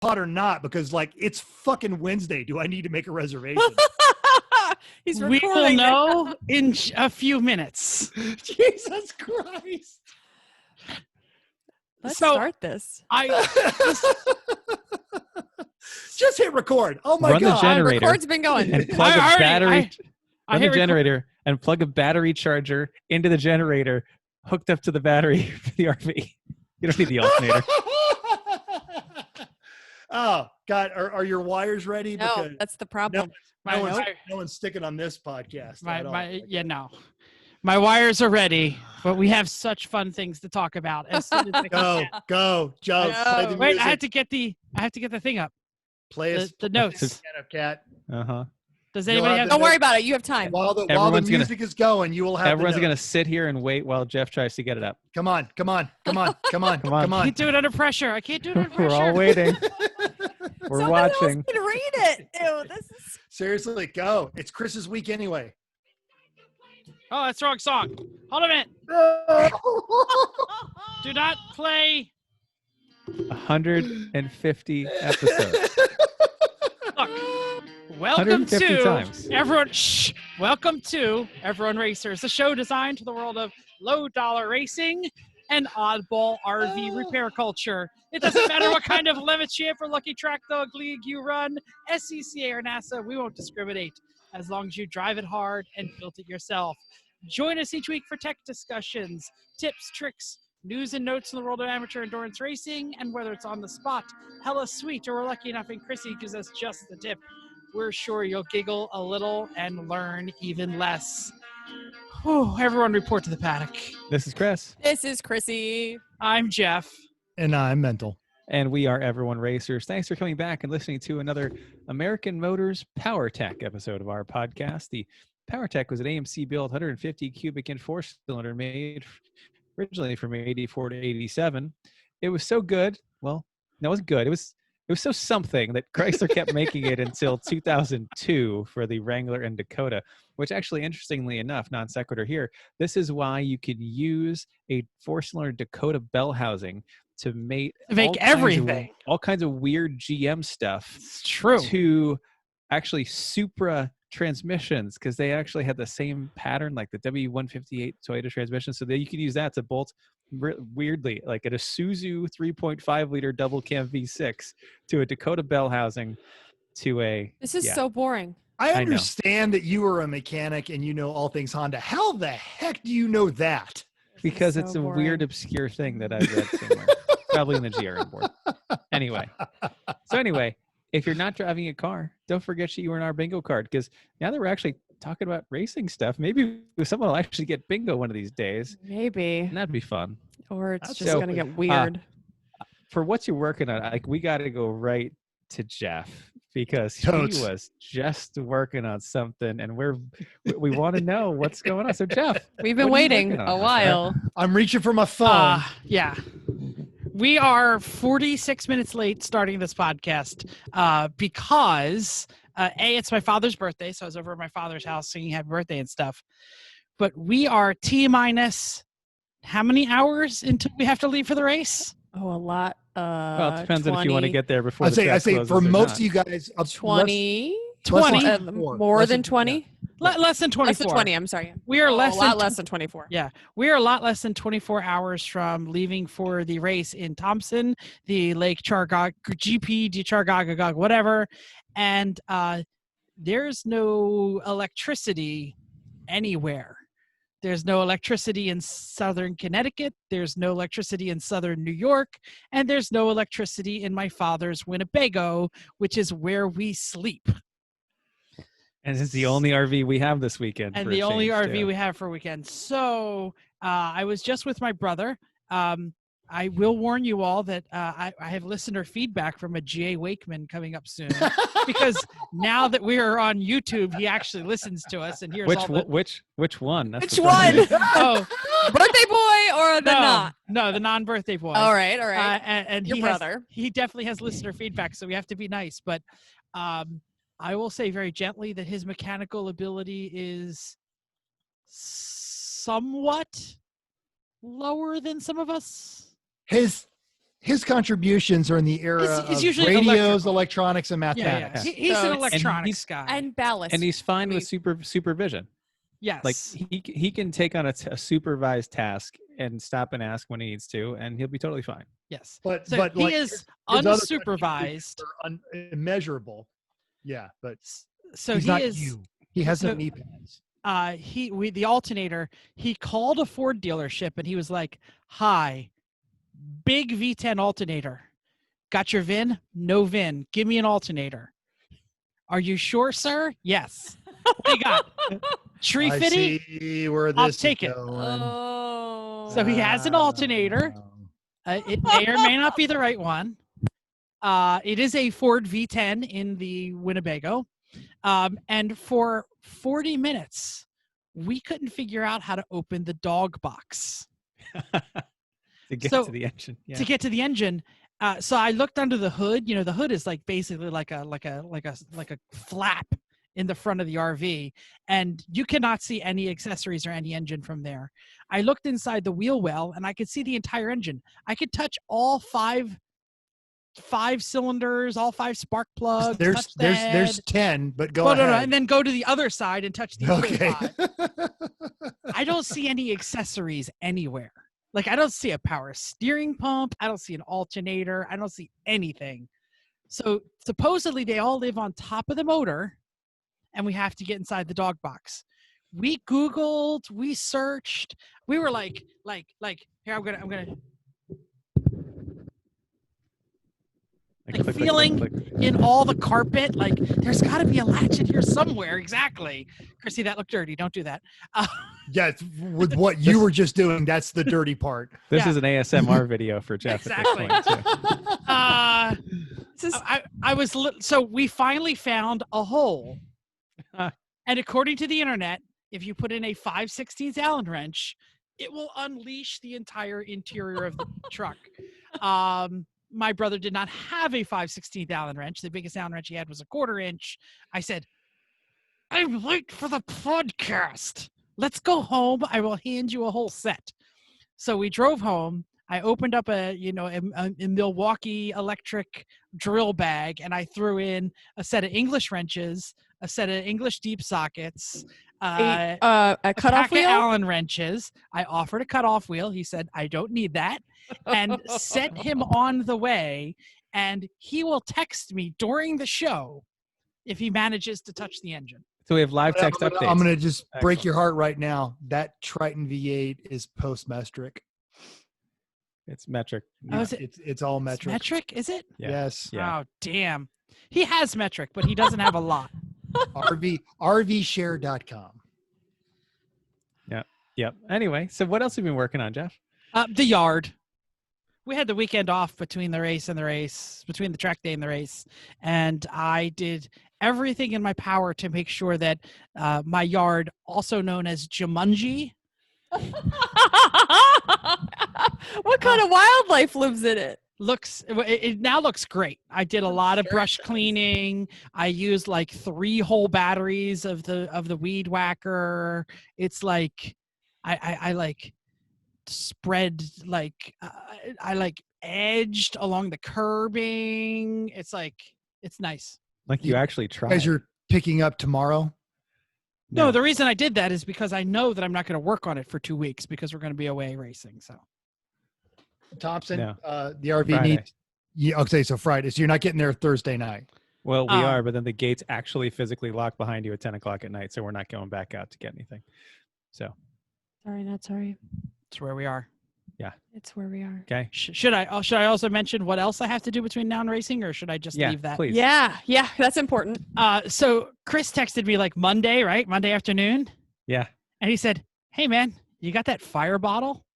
pot or not, because like it's fucking Wednesday. Do I need to make a reservation? He's We recording. will know in a few minutes. Jesus Christ. Let's So, start this. Just hit record. Oh my Run the God. generator. Record's been going. And plug a battery. Run the hit generator and plug a battery charger into the generator hooked up to the battery for the RV. You don't need the alternator. Oh God, are your wires ready? No, Because that's the problem. no one's sticking on this podcast at all. No. My wires are ready, but we have such fun things to talk about. As soon as I can. Go, Joe. Play the Wait, music. I have to get the thing up. Play us The notes. Cat. Uh-huh. Does You'll anybody have have? the Don't worry about it. You have time. While the Everyone's gonna- music is going, you will have. Everyone's the going to notes. sit here and wait while Jeff tries to get it up. Come on. Come on. I can't do it under pressure. I can't do it under pressure. We're all waiting. We're Someone watching. else can read it. Ew, this is. Seriously, go. It's Chris's week anyway. Oh, that's the wrong song. Hold a minute. Do not play. 150 episodes. Look, welcome 150 to times. everyone. Welcome to Everyone Racers, the show designed for the world of low-dollar racing and oddball RV repair culture. It doesn't matter what kind of limit champ or lucky track dog league you run, SCCA or NASA, we won't discriminate as long as you drive it hard and built it yourself. Join us each week for tech discussions, tips, tricks, news and notes in the world of amateur endurance racing, and whether it's on the spot, hella sweet, or we're lucky enough and Chrissy gives us just the tip, we're sure you'll giggle a little and learn even less. Whew, everyone report to the paddock. This is Chris. This is Chrissy. I'm Jeff. And I'm mental. And we are Everyone Racers. Thanks for coming back and listening to another American Motors PowerTech episode of our podcast. The PowerTech was an AMC built 150 cubic inch four-cylinder made originally from 84 to 87. It was so good. Well, no, it was good. It was so something that Chrysler kept making it until 2002 for the Wrangler and Dakota, which actually, interestingly enough, non sequitur here, this is why you could use a four-cylinder Dakota bell housing to make Everything. all kinds of weird GM stuff. It's true. To actually Supra transmissions, because they actually had the same pattern, like the W158 Toyota transmission, so that you could use that to bolt weirdly like at a Isuzu 3.5 liter double cam V6 to a Dakota bell housing to a This is so boring. I understand that you are a mechanic and you know all things Honda. How the heck do you know that? because so it's a boring. weird obscure thing that I read somewhere, probably in the GRN board. Anyway, if you're not driving a car, don't forget your E1R bingo card, because now that we're actually talking about racing stuff, maybe someone will actually get bingo one of these days. Maybe. And that'd be fun. Or it's That's just so- going to get weird. For what you're working on, like, we got to go right to Jeff, because he Totes. was just working on something, and we want to know what's going on. So Jeff, We've been what are you waiting working a on? while. I'm reaching for my phone. Yeah. We are 46 minutes late starting this podcast because, it's my father's birthday, so I was over at my father's house singing happy birthday and stuff. But we are T-minus how many hours until we have to leave for the race? Oh, a lot. Well, it depends on if you want to get there before I the say track closes for or most not. of you guys, 20. 20. More Less than than 20? Less than 24. Less than 20, I'm sorry. We are a less lot than less than 24. Yeah, we are a lot less than 24 hours from leaving for the race in Thompson, the Lake Chargog, GP de Chargogagog, whatever. And there's no electricity anywhere. There's no electricity in southern Connecticut. There's no electricity in southern New York. And there's no electricity in my father's Winnebago, which is where we sleep. And it's the only RV we have this weekend. And for a the only change, RV too. we have for a weekend. So I was just with my brother. I will warn you all that I have listener feedback from a G.A. Wakeman coming up soon, because now that we are on YouTube, he actually listens to us and hears all the... Which one? That's Which the funny one? thing. Oh, Birthday boy or the not? No, the non-birthday boy. All right. And Your brother. He definitely has listener feedback, so we have to be nice. But I will say very gently that his mechanical ability is somewhat lower than some of us. His his contributions are in the era He's of usually radios, electrical. electronics, and Yeah, mathematics. yeah. He's So an it's- electronics guy. And ballast. And he's fine with We- supervision. yes. Like he can take on a supervised task and stop and ask when he needs to, and he'll be totally fine. yes. But So but he like, is his other unsupervised. contributions are immeasurable. Yeah, but So he's he not is. you. He has no so- knee pads. The alternator, he called a Ford dealership and he was like, "Hi, big V10 alternator. Got your VIN? No VIN. Give me an alternator." "Are you sure, sir?" "Yes." "What do you got?" "Tree I fitty?" see where I'll this take is it. going. Oh. So he has an alternator. It may or may not be the right one. It is a Ford V10 in the Winnebago. And for 40 minutes, we couldn't figure out how to open the dog box To get So- to the engine. Yeah. to get to the engine. So I looked under the hood. You know, the hood is like basically like a flap in the front of the RV, and you cannot see any accessories or any engine from there. I looked inside the wheel well, and I could see the entire engine. I could touch all five cylinders, all 5 spark plugs. touch the There's head. 10, but go No, ahead. no, and then go to the other side and touch the Okay. other 5. I don't see any accessories anywhere. Like, I don't see a power steering pump. I don't see an alternator. I don't see anything. So supposedly they all live on top of the motor, and we have to get inside the dog box. We Googled, we searched. We were like, here, I'm gonna Like, like click, feeling click. in all the carpet. Like, there's got to be a latch in here somewhere. Exactly. Chrissy, that looked dirty. Don't do that. Yeah, with what you were just doing, that's the dirty part. This Yeah. is an ASMR video for Jeff Exactly. at this point too. This is- I was so we finally found a hole, and according to the internet, if you put in a 5/16 Allen wrench, it will unleash the entire interior of the truck. My brother did not have a 5/16 Allen wrench. The biggest Allen wrench he had was a 1/4 inch. I said, "I'm late for the podcast. Let's go home. I will hand you a whole set." So we drove home. I opened up a Milwaukee electric drill bag, and I threw in a set of English wrenches, a set of English deep sockets, a a cutoff pack of wheel. Allen wrenches. I offered a cutoff wheel. He said, "I don't need that," and sent him on the way. And he will text me during the show if he manages to touch the engine. So we have live text updates. I'm going to just break Excellent. your heart right now. That Triton V8 is post-metric. It's metric. Oh, is it It's all metric. metric? Is it? Yeah. Yes. Yeah. Oh, damn. He has metric, but he doesn't have a lot. RVshare.com. Yep. Anyway, so what else have you been working on, Jeff? The yard. We had the weekend off between the race, between the track day and the race. And I did everything in my power to make sure that my yard, also known as Jumanji, What kind of wildlife lives in it? it now looks great. I did a lot of Sure brush it does. cleaning. I used like 3 whole batteries of the weed whacker. It's like I like spread like I like edged along the curbing. It's nice. Like you actually tried. As you're picking up tomorrow. No, the reason I did that is because I know that I'm not going to work on it for 2 weeks because we're going to be away racing. So Thompson, No. The RV Friday. needs. Yeah, okay, so Friday. So you're not getting there Thursday night. Well, we Um, are, but then the gates actually physically lock behind you at 10 o'clock at night, so we're not going back out to get anything. So, Sorry, not sorry. it's where we are. It's where we are. okay. Should I also mention what else I have to do between now and racing, or should I just Yeah, leave that? please. Yeah, that's important. So Chris texted me like Monday, right? Monday afternoon. Yeah. And he said, "Hey man, you got that fire bottle?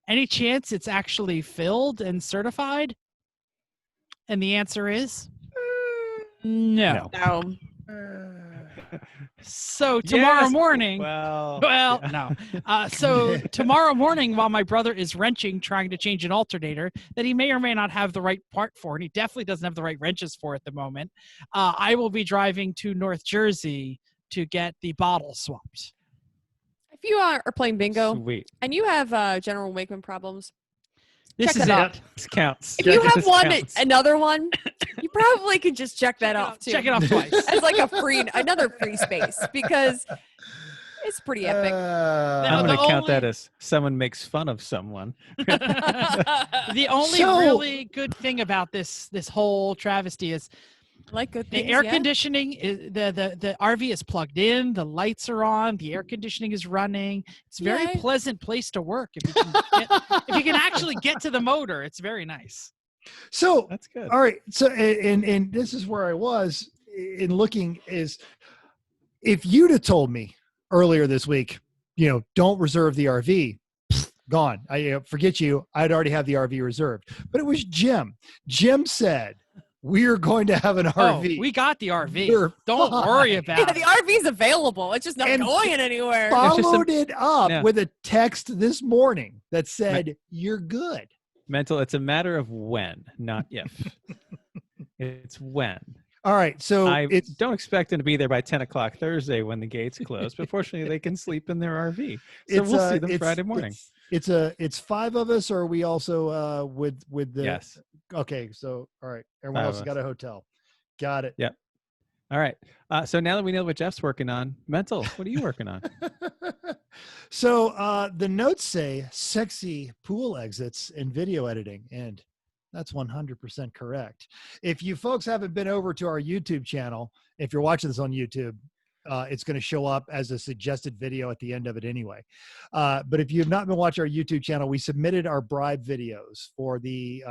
Any chance it's actually filled and certified?" And the answer is no. No. So tomorrow Yes! morning, Well, well, yeah. no. So tomorrow morning, while my brother is wrenching, trying to change an alternator that he may or may not have the right part for, and he definitely doesn't have the right wrenches for at the moment, I will be driving to North Jersey to get the bottle swapped. If you are playing bingo Sweet. and you have general Wakeman problems, This Check is it it. out. This counts. If you have This one, counts. another one, you probably could just check that off too. Check it off twice. As like another free space because it's pretty epic. I'm the going to count that only- as someone makes fun of someone. The only So- really good thing about this whole travesty is Like good the things, air yeah. conditioning is the RV is plugged in, the lights are on, the air conditioning is running. It's a very Yay. pleasant place to work if you can actually get to the motor. It's very nice. So, That's good. all right. So, and this is where I was in looking is if you'd have told me earlier this week, don't reserve the RV, gone. I forget you. I'd already have the RV reserved, but it was Jim. Jim said, we're going to have an RV. Oh, we got the RV. We're Don't fine. worry Yeah, about the it. RV's available. It's just not And going anywhere. just Followed it up yeah. with a text this morning that said, you're good. Mental, it's a matter of when, not if. It's when. All right. So I it's don't expect them to be there by 10 o'clock Thursday when the gates close, but fortunately they can sleep in their RV. So it's, we'll see them Friday morning. It's five of us, or are we also with the Yes. Okay, so all right, everyone Five else of has got a hotel. Got it. Yeah. All right. So now that we know what Jeff's working on, Mental, what are you working on? So the notes say sexy pool exits and video editing, and that's 100% correct. If you folks haven't been over to our YouTube channel, if you're watching this on YouTube, it's going to show up as a suggested video at the end of it anyway. But if you have not been watching our YouTube channel, we submitted our bribe videos for the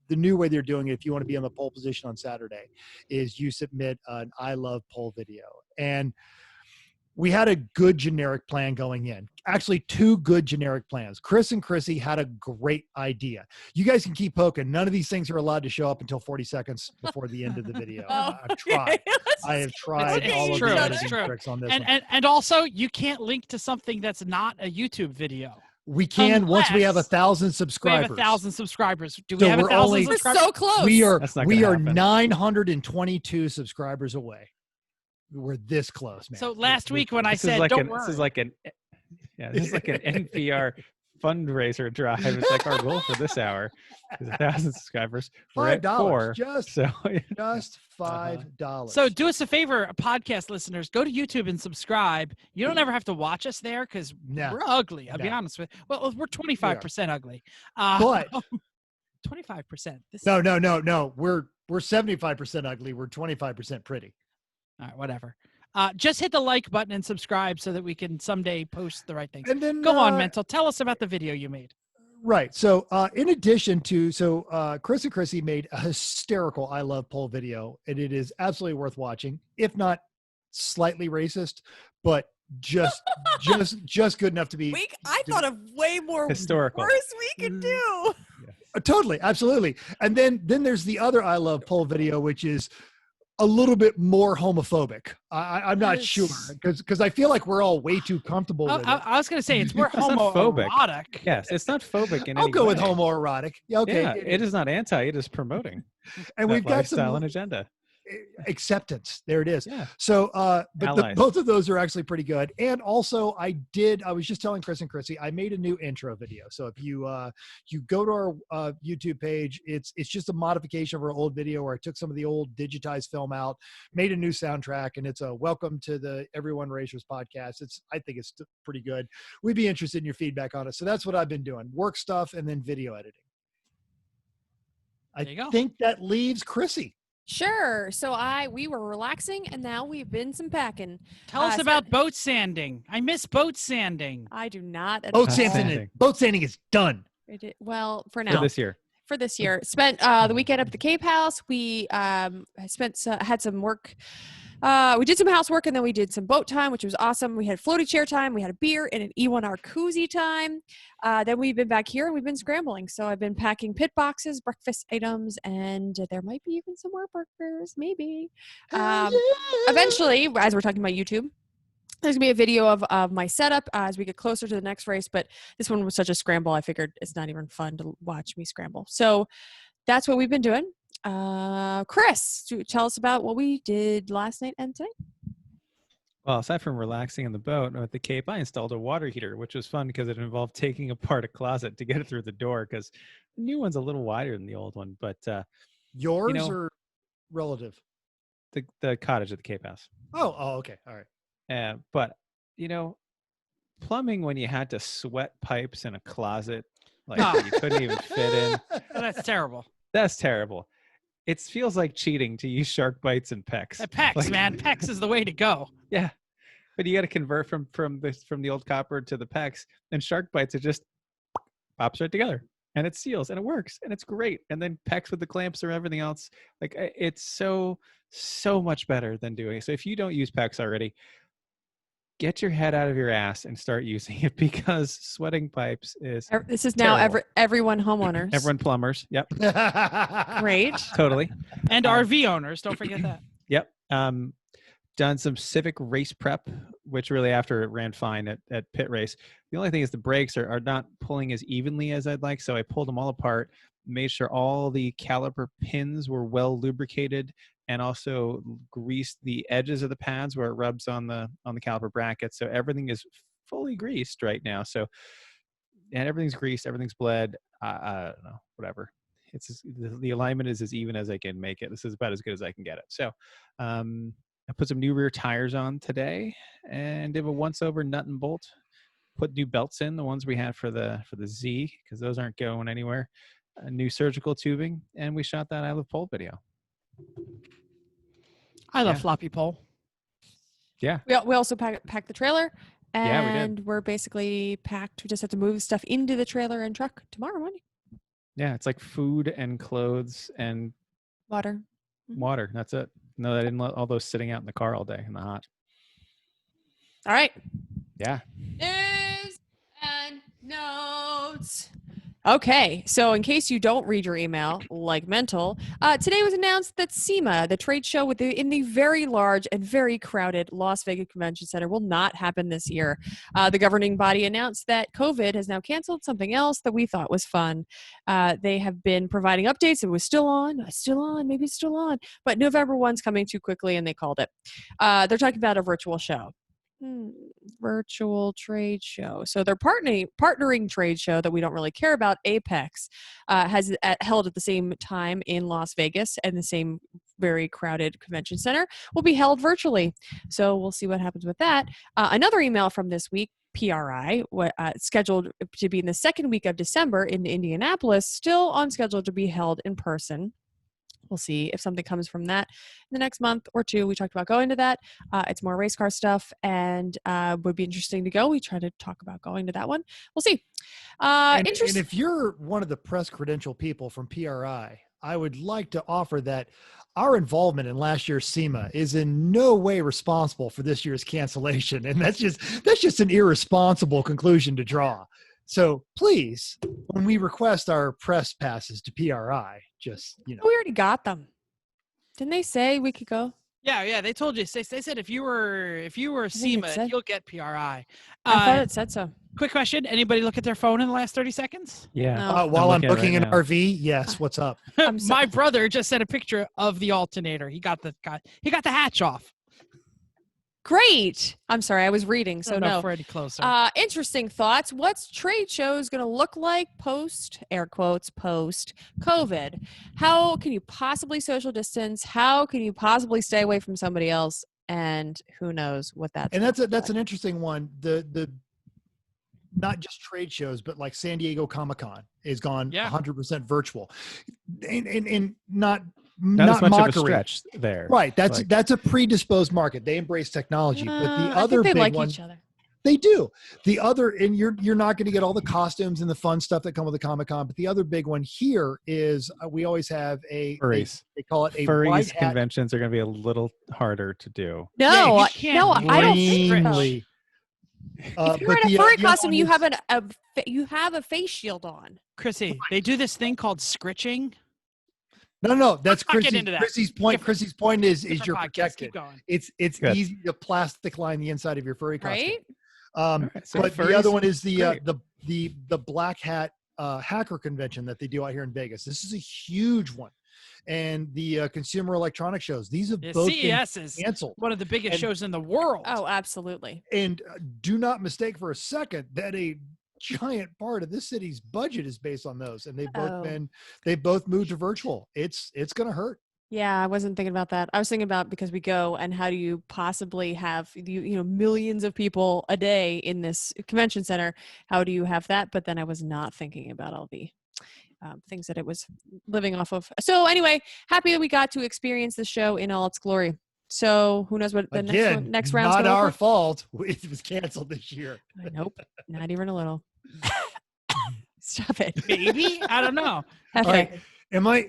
new way they're doing it. If you want to be in the pole position on Saturday, is you submit an I love pole video. And we had a good generic plan going in. Actually, two good generic plans. Chris and Chrissy had a great idea. You guys can keep poking. None of these things are allowed to show up until 40 seconds before the end of the video. I've tried. I have tried It's all of true, the it's editing true. tricks on this one. And also you can't link to something that's not a YouTube video. We can once we have unless 1,000 We subscribers. have 1,000 subscribers. Do we So have we're 1,000 only- We're subscribers? so close. We are That's not we gonna are happen. 922 subscribers away. We're this close, man. So last week when I This is said, like don't an, worry. this is like an NPR fundraiser drive. It's like our goal for this hour is 1,000 subscribers. We're at $5, 4. just So $5. So do us a favor, podcast listeners, go to YouTube and subscribe. You don't ever have to watch us there because No. we're ugly. I'll be No. honest with you. Well, we're 25% ugly. But 25%. This no. We're 75% ugly. We're 25% pretty. All right, whatever. Just hit the like button and subscribe so that we can someday post the right things. And then Go on, Mental. Tell us about the video you made. Right. So in addition to, Chris and Chrissy made a hysterical I love pole video, and it is absolutely worth watching, if not slightly racist, but just good enough to be I thought of way more Historical. worse we could do. totally, absolutely. And then there's the other I love pole video, which is a little bit more homophobic. I'm not sure because I feel like we're all way too comfortable with it. I was going to say it's more It's not phobic. homoerotic. yes, it's not phobic in I'll any go with way. homoerotic. Yeah, okay. Yeah, it is not anti. It is promoting. And that we've got lifestyle some and agenda. acceptance. There it is. Yeah. So, but Allies. both of those are actually pretty good. And also I was just telling Chris and Chrissy, I made a new intro video. So if you go to our YouTube page, it's just a modification of our old video where I took some of the old digitized film out, made a new soundtrack, and it's a welcome to the Everyone Racers podcast. I think it's pretty good. We'd be interested in your feedback on it. So that's what I've been doing, work stuff and then video editing. There you go. I think that leaves Chrissy. Sure. So we were relaxing, and now we've been some packing. Tell us so- about boat sanding. I miss boat sanding. I do not. At Boat all. sanding. Boat sanding is done. Well, for For now. this year. For this year, spent the weekend up at the Cape House. We had some work. We did some housework, and then we did some boat time, which was awesome. We had floaty chair time. We had a beer and an E1R koozie time. Then we've been back here, and we've been scrambling. So I've been packing pit boxes, breakfast items, and there might be even some more burgers, maybe. Eventually, as we're talking about YouTube, there's going to be a video of my setup as we get closer to the next race. But this one was such a scramble, I figured it's not even fun to watch me scramble. So that's what we've been doing. Chris, tell us about what we did last night and today. Well, aside from relaxing in the boat at the Cape, I installed a water heater, which was fun because it involved taking apart a closet to get it through the door because the new one's a little wider than the old one. But, Yours know, or relative? the cottage at the Cape House. Oh, okay. All right. But, plumbing when you had to sweat pipes in a closet, like Oh. that you couldn't even fit in, That's terrible. that's terrible. It feels like cheating to use shark bites and PEX. PEX, Like- man. PEX is the way to go. Yeah. But you got to convert from the old copper to the PEX, and shark bites, it just pops right together and it seals and it works and it's great. And then PEX with the clamps or everything else, like it's so much better than doing it. So if you don't use PEX already, get your head out of your ass and start using it, because sweating pipes is This is now terrible. everyone homeowners. Everyone plumbers. Yep. Great. Totally. And RV owners, don't forget that. Yep. Done some Civic race prep, which really after it ran fine at pit race. The only thing is the brakes are not pulling as evenly as I'd like. So I pulled them all apart, made sure all the caliper pins were well lubricated, and also greased the edges of the pads where it rubs on the caliper bracket. So everything is fully greased right now. So, and everything's greased, everything's bled. I don't know, whatever. It's the alignment is as even as I can make it. This is about as good as I can get it. So, I put some new rear tires on today and did a once over nut and bolt. Put new belts in, the ones we had for the Z, because those aren't going anywhere. New surgical tubing, and we shot that I Love Pole video. I love Yeah. floppy pole. Yeah. We also packed the trailer, Yeah, we did. and we're basically packed. We just have to move stuff into the trailer and truck tomorrow morning. Yeah, it's like food and clothes and Water. water. That's it. No, I didn't let all those sitting out in the car all day in the hot. All right. Yeah. News and notes. Okay, so in case you don't read your email like mental, today was announced that SEMA, the trade show in the very large and very crowded Las Vegas Convention Center, will not happen this year. The governing body announced that COVID has now canceled something else that we thought was fun. They have been providing updates. It was still on, maybe it's still on, but November 1's coming too quickly, and they called it. They're talking about a virtual show. Virtual trade show. So their partnering trade show that we don't really care about, Apex, has held at the same time in Las Vegas, and the same very crowded convention center will be held virtually. So we'll see what happens with that. Another email from this week, PRI, scheduled to be in the second week of December in Indianapolis, still on schedule to be held in person. We'll see if something comes from that in the next month or two. We talked about going to that. It's more race car stuff, and would be interesting to go. We try to talk about going to that one. We'll see. And if you're one of the press credential people from PRI, I would like to offer that our involvement in last year's SEMA is in no way responsible for this year's cancellation. And that's just an irresponsible conclusion to draw. So please, when we request our press passes to PRI, just, We already got them. Didn't they say we could go? Yeah. They told you. They said if you were SEMA, said- you'll get PRI. I thought it said so. Quick question: anybody look at their phone in the last 30 seconds? Yeah. No. while I'm looking at it booking right an now. RV, yes, what's up? I'm My brother just sent a picture of the alternator. He got the hatch off. Great. I'm sorry, I was reading, so I don't know no. if we're any closer. Interesting thoughts. What's trade shows going to look like post, air quotes, post COVID? How can you possibly social distance? How can you possibly stay away from somebody else? And who knows what that's And gonna that's look an like. interesting one. The not just trade shows, but like San Diego Comic-Con is gone Yeah. 100% virtual, and not Not as much mockery. of a stretch there. Right. That's Like- a predisposed market. They embrace technology, but the I other think they big like one, each other. they do. The other, and you're not going to get all the costumes and the fun stuff that come with the Comic-Con, but the other big one here is we always have Furries. they call it a white Furries hat. conventions are going to be a little harder to do. No, you can't no, I don't think so. Plainly. If you're in a furry costume, you have you have a face shield on. Chrissy, they do this thing called scritching. No, that's Let's not get into that. Chrissy's point. Different- Chrissy's point is Different you're podcast. protected. Keep going. It's Good. easy to plastic line the inside of your furry costume. Right? All right, so But the furries, other one is great. the black hat hacker convention that they do out here in Vegas. This is a huge one. and the Consumer Electronics shows. These have Yeah, both been CES is canceled. one of the biggest And- shows in the world. Oh, absolutely. And do not mistake for a second that a giant part of this city's budget is based on those, and they've both moved to virtual. It's going to hurt. Yeah, I wasn't thinking about that. I was thinking about because we go and how do you possibly have millions of people a day in this convention center? How do you have that? But then I was not thinking about all the things that it was living off of. So anyway, happy that we got to experience the show in all its glory. So who knows what the next round's not gonna look our like? fault. It was canceled this year. Nope, not even a little. Stop it. Maybe? I don't know. Okay. All right.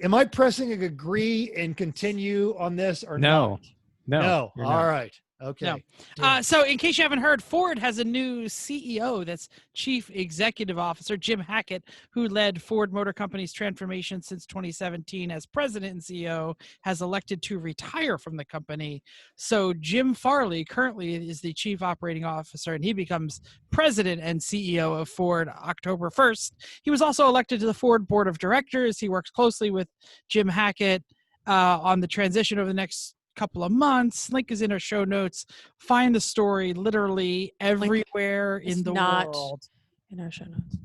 Am I pressing a agree and continue on this or No. not? No. All right. Okay. No. So in case you haven't heard, Ford has a new CEO, that's Chief Executive Officer Jim Hackett, who led Ford Motor Company's transformation since 2017 as president and CEO, has elected to retire from the company. So Jim Farley currently is the Chief Operating Officer, and he becomes president and CEO of Ford October 1st. He was also elected to the Ford Board of Directors. He works closely with Jim Hackett on the transition over the next couple of months. Link is in our show notes. Find the story literally everywhere in the world. In our show notes.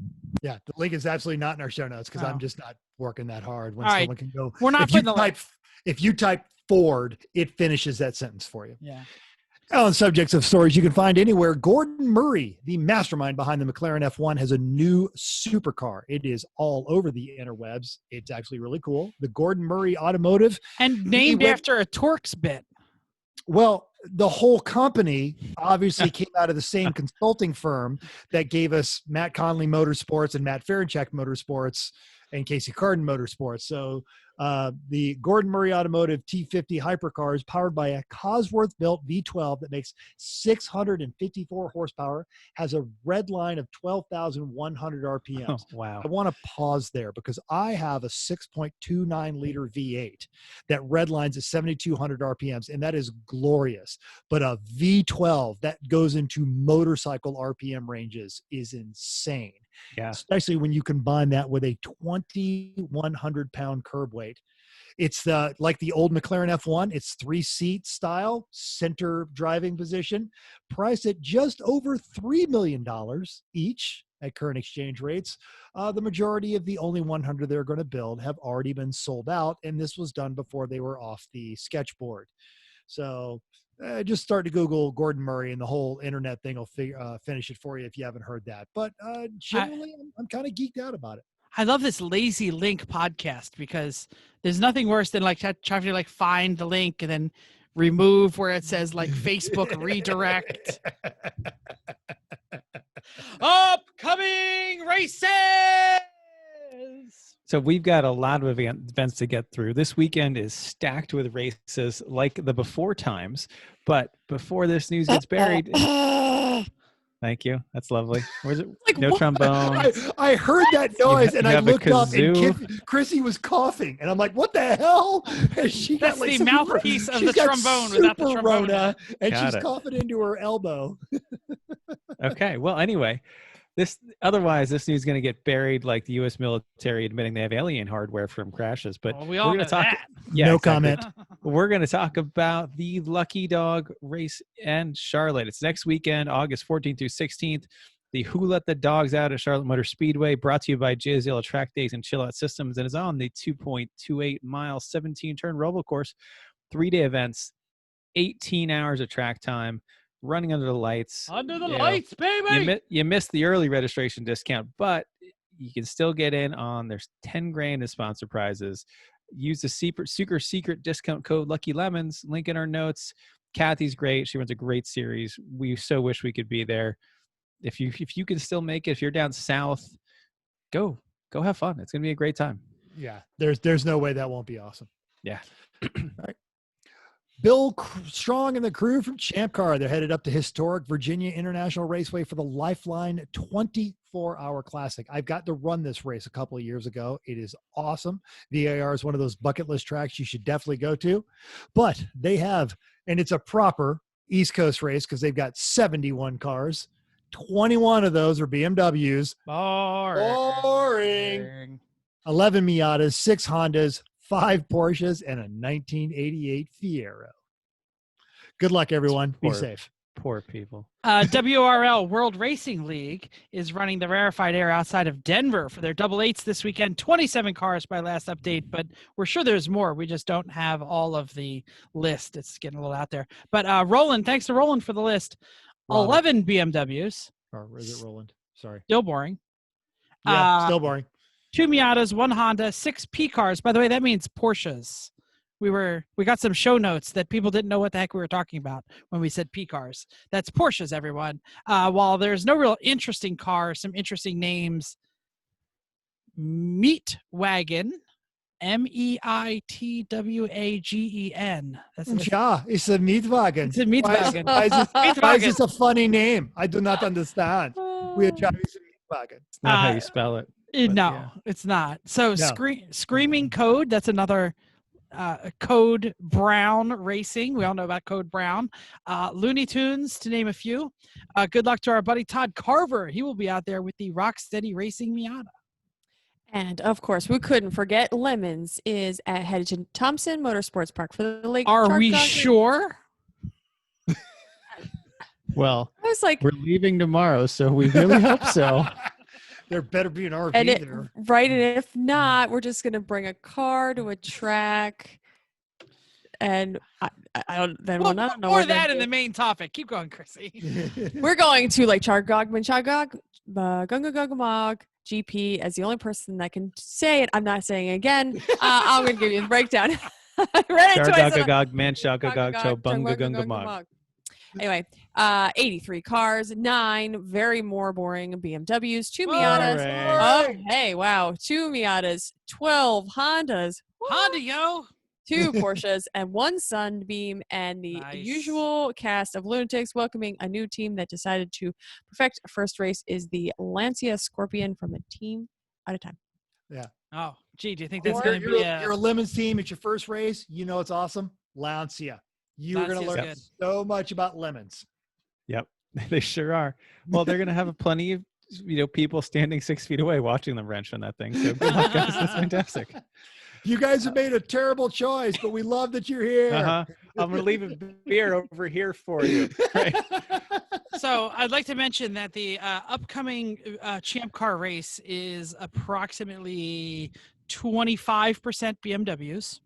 Yeah, the link is absolutely not in our show notes because I'm just not working that hard. When All right. someone can go, We're not putting the link. if you type Ford, it finishes that sentence for you. Yeah. On subjects of stories you can find anywhere, Gordon Murray, the mastermind behind the McLaren F1, has a new supercar. It is all over the interwebs. It's actually really cool. The Gordon Murray Automotive. And named after a Torx bit. Well, the whole company obviously came out of the same consulting firm that gave us Matt Conley Motorsports and Matt Ferenchek Motorsports and Casey Carden Motorsports. So the Gordon Murray Automotive T50 hypercar is powered by a Cosworth-built V12 that makes 654 horsepower, has a red line of 12,100 RPMs. Oh, wow. I want to pause there because I have a 6.29 liter V8 that red lines at 7,200 RPMs, and that is glorious. But a V12 that goes into motorcycle RPM ranges is insane. Yeah. Especially when you combine that with a 2,100 pound curb weight. It's like the old McLaren F1. It's 3-seat style, center driving position, priced at just over $3 million each at current exchange rates. The majority of the only 100 they're going to build have already been sold out, and this was done before they were off the sketchboard. So just start to Google Gordon Murray, and the whole internet thing will finish it for you if you haven't heard that. But generally, I'm kind of geeked out about it. I love this Lazy Link podcast because there's nothing worse than like trying to like find the link and then remove where it says like Facebook redirect. Upcoming races. So we've got a lot of events to get through. This weekend is stacked with races like the before times. But before this news gets buried, thank you. That's lovely. Where's it? Like, No what? trombone. I heard that noise and I have a looked up and kazoo. Chrissy was coughing and I'm like, what the hell? And she That's got like the mouthpiece of she's the got trombone without the super trombone. Rona, and Got she's it. coughing into her elbow. Okay. Well, anyway, this news is going to get buried like the U.S. military admitting they have alien hardware from crashes. But Well, we all we're know going to talk. that. Yeah, No exactly. comment. We're going to talk about the Lucky Dog race in Charlotte. It's next weekend, August 14th through 16th. The Who Let the Dogs Out at Charlotte Motor Speedway, brought to you by JZL Track Days and Chill Out Systems, and is on the 2.28 mile, 17-turn roval course. 3-day events, 18 hours of track time, running under the lights. Under the You know, lights, baby. You missed the early registration discount, but you can still get in on. There's 10 grand in sponsor prizes. Use the super secret discount code Lucky Lemons. Link in our notes. Kathy's great. She runs a great series. We so wish we could be there. If you can still make it, if you're down south, go have fun. It's gonna be a great time. Yeah, there's no way that won't be awesome. Yeah. All right. Bill Strong and the crew from Champ Car, they're headed up to historic Virginia International Raceway for the Lifeline 24-hour classic. I've got to run this race a couple of years ago. It is awesome. VAR is one of those bucket list tracks you should definitely go to. But they have, and it's a proper East Coast race because they've got 71 cars. 21 of those are BMWs. Boring. Boring. 11 Miatas, 6 Hondas, 5 Porsches, and a 1988 Fiero. Good luck, everyone. Be safe. Poor people. WRL World Racing League is running the rarefied air outside of Denver for their double eights this weekend. 27 cars by last update, but we're sure there's more. We just don't have all of the list. It's getting a little out there. But Roland, thanks to Roland for the list. Robert. 11 BMWs. Or is it Roland? Sorry. Still boring. Yeah, still boring. 2 Miatas, 1 Honda, 6 P cars. By the way, that means Porsches. We got some show notes that people didn't know what the heck we were talking about when we said P cars. That's Porsches, everyone. While there's no real interesting cars, some interesting names. Meat Wagon, Meitwagen. Yeah, it's a Mietwagen. It's a Mietwagen. Why is this a funny name? I do not understand. We are Chinese Mietwagen. It's not how you spell it. No, yeah. It's not. So No. Screaming Code, that's another Code Brown Racing. We all know about Code Brown. Looney Tunes, to name a few. Good luck to our buddy Todd Carver. He will be out there with the Rocksteady Racing Miata. And of course, we couldn't forget Lemons is headed to Thompson Motorsports Park for the Lake. Are we sure? Well, I was like, we're leaving tomorrow, so we really hope so. There better be an RV and there. right, and if not, we're just gonna bring a car to a track, and I don't. Then Well, I don't know. more what that to in the do. main topic. Keep going, Chrissy. We're going to Lake Chagog, Gungagugmog GP as the only person that can say it. I'm not saying it again. I'm gonna give you the breakdown. Right into it. Shargagagog, Manshagagog, Chobungagungamog. Anyway, 83 cars, 9 very more boring BMWs, 2 Miatas. Hooray. Oh, hey, wow. 2 Miatas, 12 Hondas. Honda, yo. 2 Porsches and 1 Sunbeam, and the Nice. usual cast of lunatics welcoming a new team that decided to perfect a first race is the Lancia Scorpion from a team at a time. Oh, gee, do you think that's Or going to be you're a Lemons team. It's your first race. You know it's awesome. Lancia. You're going to Lancia's learn good. so much about lemons. Yep, they sure are. Well, they're going to have plenty of people standing 6 feet away watching them wrench on that thing. So good luck, guys. That's fantastic. You guys have made a terrible choice, but we love that you're here. I'm going to leave a beer over here for you. Right. So I'd like to mention that the upcoming Champ Car race is approximately 25% BMWs.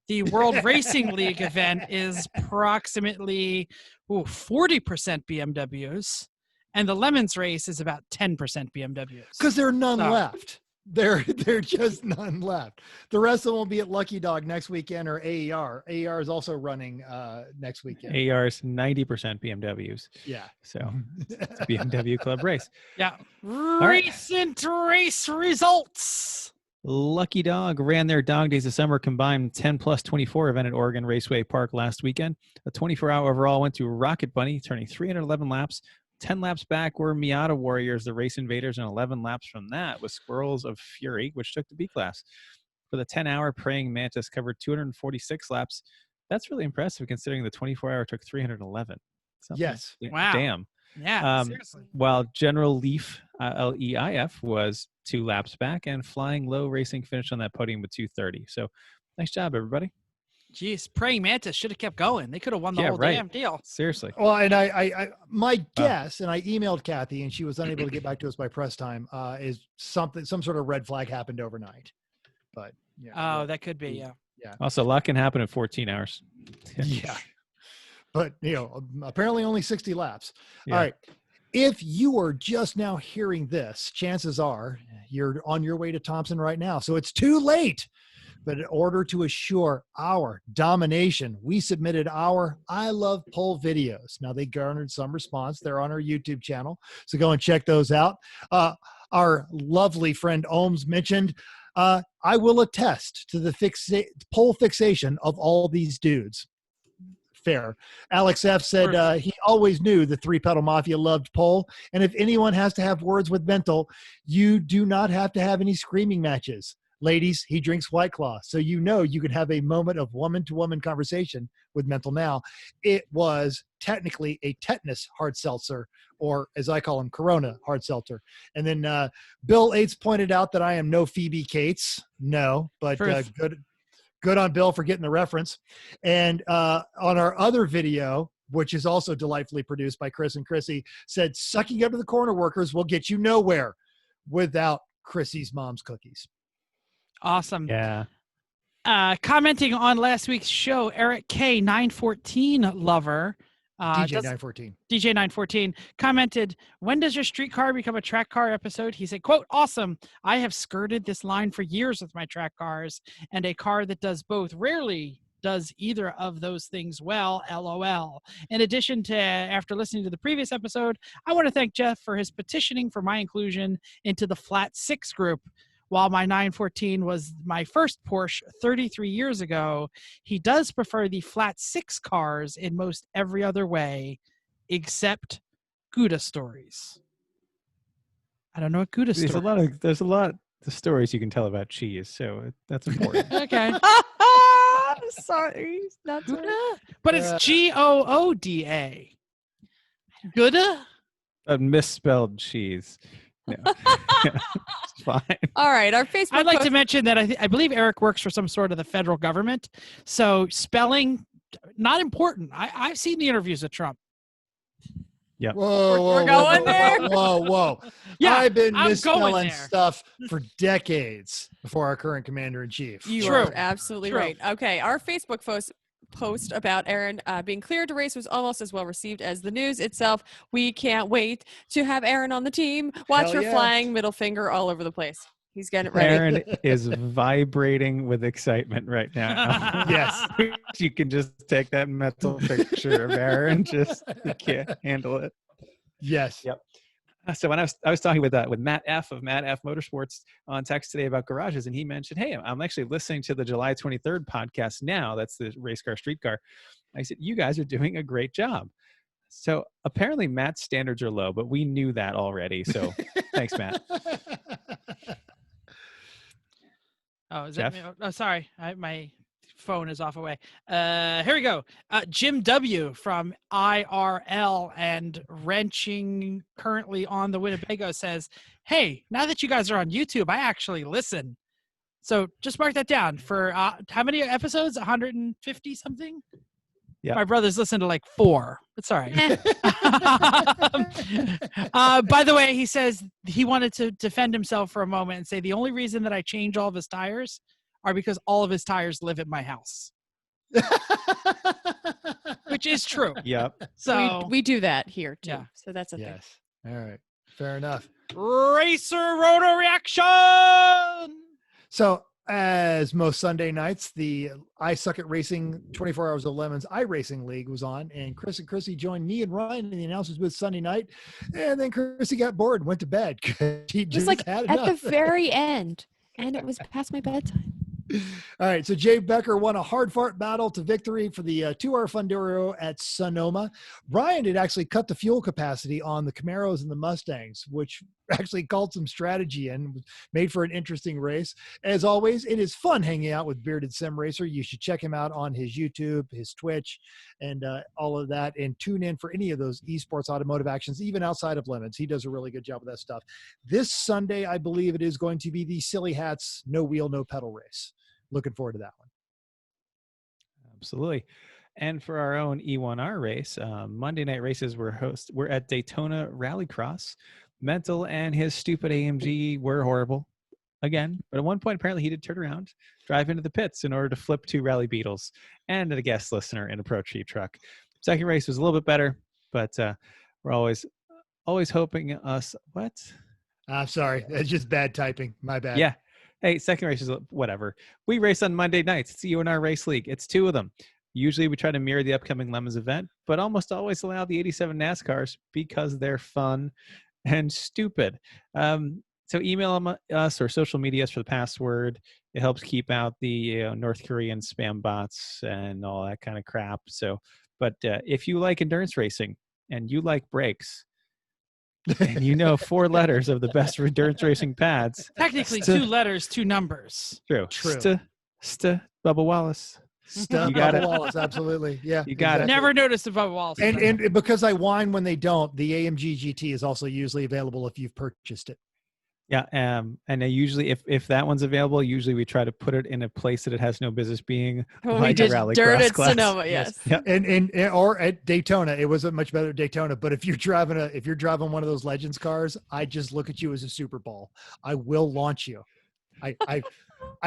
The World Racing League event is approximately 40% BMWs. And the Lemons race is about 10% BMWs. Because there are none left. There just none left. The rest of them will be at Lucky Dog next weekend or AER. AER is also running next weekend. AR is 90% BMWs. Yeah. So it's a BMW club race. Yeah. right. Recent race results. Lucky Dog ran their Dog Days of Summer combined 10+24 event at Oregon Raceway Park last weekend. A 24-hour overall went to Rocket Bunny, turning 311 laps. 10 laps back were Miata Warriors, the Race Invaders, and 11 laps from that was Squirrels of Fury, which took the B class. For the 10-hour, Praying Mantis covered 246 laps. That's really impressive considering the 24-hour took 311. Yes. Wow. Damn. Yeah, seriously. While General Leaf, Leif, was 2 laps back, and Flying Low Racing finished on that podium with 230. So nice job, everybody. Jeez, Praying Mantis should have kept going. They could have won the whole damn deal. Seriously. Well, and I my guess, and I emailed Kathy, and she was unable to get back to us by press time, is some sort of red flag happened overnight. But yeah. Oh, that could be, yeah. Yeah. Also, a lot can happen in 14 hours. Yeah. But, apparently only 60 laps. Yeah. All right. If you are just now hearing this, chances are you're on your way to Thompson right now. So it's too late. But in order to assure our domination, we submitted our I Love Poll videos. Now, they garnered some response. They're on our YouTube channel. So go and check those out. Our lovely friend Ohms mentioned, I will attest to the poll fixation of all these dudes. Fair. Alex F. said he always knew the 3-pedal mafia loved pole. And if anyone has to have words with Mental, you do not have to have any screaming matches. Ladies, he drinks White Claw. So you could have a moment of woman-to-woman conversation with Mental now. It was technically a tetanus hard seltzer, or as I call him, Corona hard seltzer. And then Bill Aids pointed out that I am no Phoebe Cates. No, but Good on Bill for getting the reference. And on our other video, which is also delightfully produced by Chris and Chrissy, said, sucking up to the corner workers will get you nowhere without Chrissy's mom's cookies. Awesome. Yeah. Commenting on last week's show, Eric K 914 lover, DJ 914. DJ 914 commented, when does your streetcar become a track car episode? He said, quote, awesome. I have skirted this line for years with my track cars, and a car that does both rarely does either of those things well, LOL. In addition to, after listening to the previous episode, I want to thank Jeff for his petitioning for my inclusion into the Flat 6 group. While my 914 was my first Porsche 33 years ago, he does prefer the Flat 6 cars in most every other way, except Gouda stories. I don't know what Gouda stories. There's a lot of stories you can tell about cheese, so that's important. Okay. Sorry, not sorry. Gouda? But it's Gooda. Gouda? A misspelled cheese. No. It's fine. All right, our Facebook. I'd like to mention that I believe Eric works for some sort of the federal government, so spelling not important. I've seen the interviews with Trump. Yep. Whoa, We're going there? Whoa. Yeah, I've been I'm going misspelling there. stuff for decades before our current commander-in-chief. You True. are absolutely True. right. Okay, our Facebook post about Aaron being cleared to race was almost as well received as the news itself. We can't wait to have Aaron on the team. Watch Hell her yeah. flying middle finger all over the place. He's getting it ready. Aaron is vibrating with excitement right now. Yes. You can just take that mental picture of Aaron. Just you can't handle it. Yes. Yep. So when I was talking with Matt F of Matt F Motorsports on text today about garages, and he mentioned, hey, I'm actually listening to the July 23rd podcast now. That's the race car streetcar. I said, you guys are doing a great job. So apparently Matt's standards are low, but we knew that already. So thanks, Matt. Oh, is Jeff? that me? Oh, sorry. My phone is off away. Here we go. Jim W. from IRL and Wrenching, currently on the Winnebago, says, hey, now that you guys are on YouTube, I actually listen. So just mark that down for how many episodes? 150 something? Yeah. My brother's listened to like 4. It's all right. By the way, he says he wanted to defend himself for a moment and say the only reason that I change all of his tires are because all of his tires live at my house. Which is true. Yep. So we do that here too. Yeah. So that's a thing. Yes. All right. Fair enough. Racer Rotor Reaction. So, as most Sunday nights, the I Suck at Racing 24 Hours of Lemons iRacing League was on, and Chris and Chrissy joined me and Ryan in the announcers booth Sunday night, and then Chrissy got bored and went to bed. She Just just like had at enough. the very end, and it was past my bedtime. All right, so Jay Becker won a hard fart battle to victory for the 2R Funduro at Sonoma. Brian had actually cut the fuel capacity on the Camaros and the Mustangs, which actually called some strategy and made for an interesting race. As always, it is fun hanging out with Bearded Sim Racer. You should check him out on his YouTube, his Twitch, and all of that, and tune in for any of those esports automotive actions, even outside of lemons. He does a really good job with that stuff. This Sunday, I believe it is going to be the Silly Hats No Wheel, No Pedal race. Looking forward to that one. Absolutely. And for our own E1R race, Monday night races were at Daytona Rallycross. Mental and his stupid AMG were horrible again, but at one point apparently he did turn around, drive into the pits in order to flip 2 Rally Beetles and a guest listener in a Pro Cheap truck. Second race was a little bit better, but we're always hoping us what? I'm sorry, it's just bad typing. My bad. Yeah. Hey, second race is whatever. We race on Monday nights. It's the UNR Race League. It's 2 of them. Usually we try to mirror the upcoming Lemons event, but almost always allow the 87 NASCARs because they're fun and stupid. So email us or social media for the password. It helps keep out the North Korean spam bots and all that kind of crap. So, but if you like endurance racing and you like brakes, and you know 4 letters of the best endurance racing pads. Technically 2 letters, 2 numbers. True. True. Bubba Wallace. Stuff. You got it. Wallace, absolutely. Yeah. You got it. Never noticed above walls. And because I whine when they don't, the AMG GT is also usually available if you've purchased it. Yeah, and I usually, if that one's available, usually we try to put it in a place that it has no business being. When we like a did dirt rallycross at class. Sonoma, yes. Yeah. And or at Daytona, it wasn't much better at Daytona. But if you're driving one of those Legends cars, I just look at you as a Super Bowl. I will launch you. I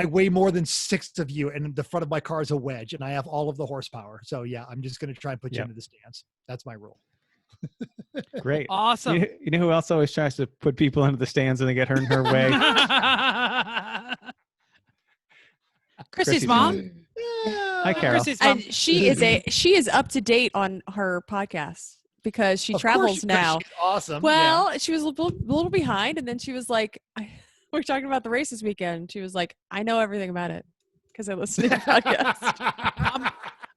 weigh more than 6 of you, and the front of my car is a wedge, and I have all of the horsepower. So yeah, I'm just going to try and put you into the stands. That's my rule. Great. Awesome. You know who else always tries to put people into the stands and they get hurt in her way? Chrissy's mom. Hi, Carol. Chrissy's mom. And she is up to date on her podcast because she travels now. She's awesome. Well, she was a little behind, and then she was like, we're talking about the race this weekend. She was like, I know everything about it because I listen to your podcast.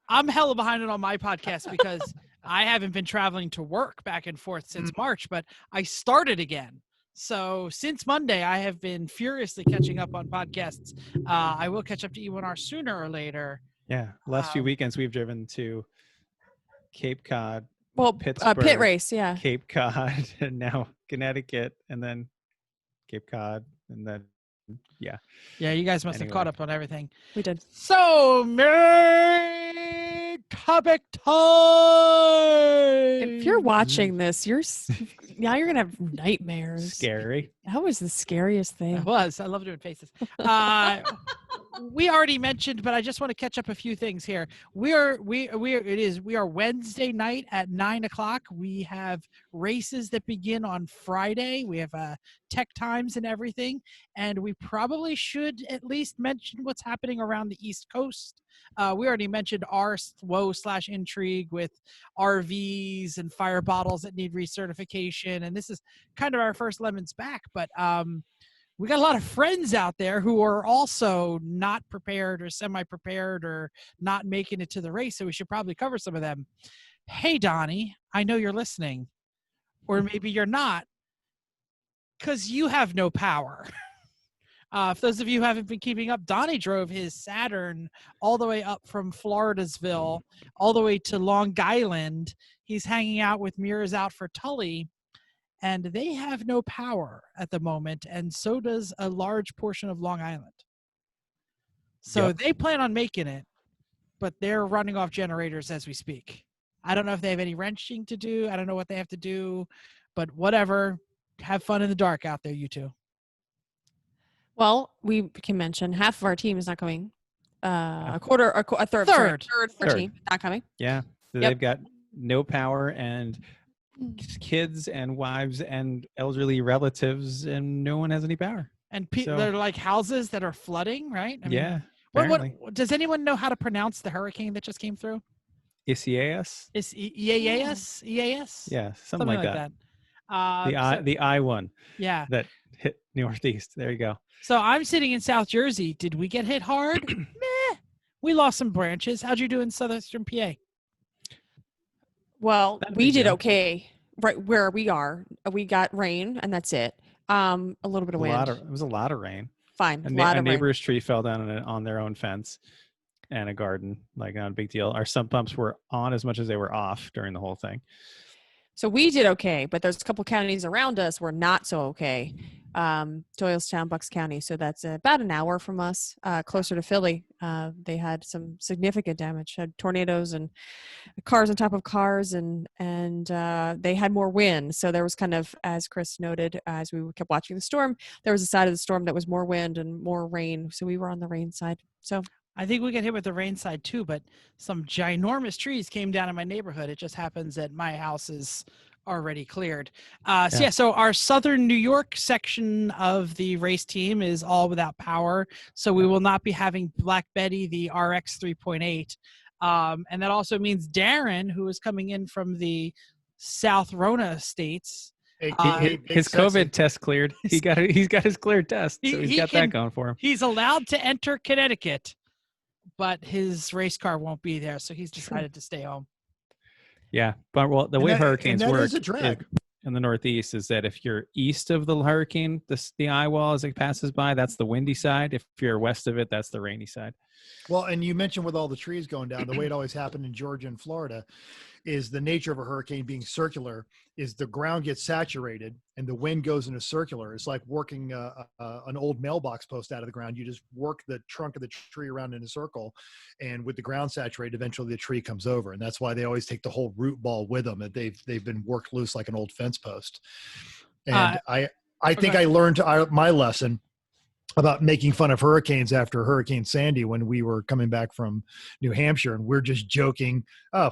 I'm hella behind it on my podcast because I haven't been traveling to work back and forth since March, but I started again. So since Monday, I have been furiously catching up on podcasts. I will catch up to E1R sooner or later. Yeah. Last few weekends, we've driven to Cape Cod, Well, Pittsburgh, pit race, yeah. Cape Cod, and now Connecticut, and then Cape Cod, and then, yeah. Yeah, you guys must have Anyway. caught up on everything. We did. So, main topic time. If you're watching this, now you're gonna have nightmares. Scary. That was the scariest thing. It was. I love doing faces. We already mentioned, but I just want to catch up a few things here. We are Wednesday night at 9:00. We have races that begin on Friday. We have tech times and everything, and we probably should at least mention what's happening around the East Coast. We already mentioned our woe/intrigue with RVs and fire bottles that need recertification, and this is kind of our first lemons back, but we got a lot of friends out there who are also not prepared or semi-prepared or not making it to the race, so we should probably cover some of them. Hey, Donnie, I know you're listening, or maybe you're not, because you have no power. For those of you who haven't been keeping up, Donnie drove his Saturn all the way up from Floridasville, all the way to Long Island. He's hanging out with Mirrors Out for Tully, and they have no power at the moment, and so does a large portion of Long Island. So They plan on making it, but they're running off generators as we speak. I don't know if they have any wrenching to do. I don't know what they have to do, but whatever. Have fun in the dark out there, you two. Well, we can mention half of our team is not coming. A third team not coming. Yeah. So they've got no power and kids and wives and elderly relatives, and no one has any power. And they're like houses that are flooding, right? I mean, Yeah. What does anyone know how to pronounce the hurricane that just came through? Isaias? Is EAS? EAS? Yeah, something like that. The I one. Yeah. That hit Northeast. There you go. So I'm sitting in South Jersey. Did we get hit hard? Meh. We lost some branches. How'd you do in Southern PA? Well, we did okay right where we are. We got rain, and that's it. A little bit of wind. It was a lot of rain. Fine. A neighbor's tree fell down on their own fence, and a garden. Like, not a big deal. Our sump pumps were on as much as they were off during the whole thing. So we did okay, but there's a couple counties around us were not so okay. Doylestown, Bucks County. So that's about an hour from us, closer to Philly. They had some significant damage, had tornadoes and cars on top of cars, and they had more wind. So there was kind of, as Chris noted, as we kept watching the storm, there was a side of the storm that was more wind and more rain. So we were on the rain side. So I think we get hit with the rain side too, but some ginormous trees came down in my neighborhood. It just happens that my house is already cleared. So our Southern New York section of the race team is all without power. So we will not be having Black Betty, the RX 3.8. And that also means Darren, who is coming in from the South Rona states. His COVID test cleared. He's got his cleared test. So he's got that going for him. He's allowed to enter Connecticut, but his race car won't be there. So he's decided to stay home. Yeah, but the way hurricanes work in the Northeast is that if you're east of the hurricane, the eye wall as it passes by, that's the windy side. If you're west of it, that's the rainy side. Well, and you mentioned with all the trees going down, the way it always happened in Georgia and Florida is the nature of a hurricane being circular is the ground gets saturated and the wind goes in a circular. It's like working an old mailbox post out of the ground. You just work the trunk of the tree around in a circle, and with the ground saturated, eventually the tree comes over. And that's why they always take the whole root ball with them. They've been worked loose like an old fence post. And I think I learned my lesson about making fun of hurricanes after Hurricane Sandy when we were coming back from New Hampshire, and we're just joking, oh,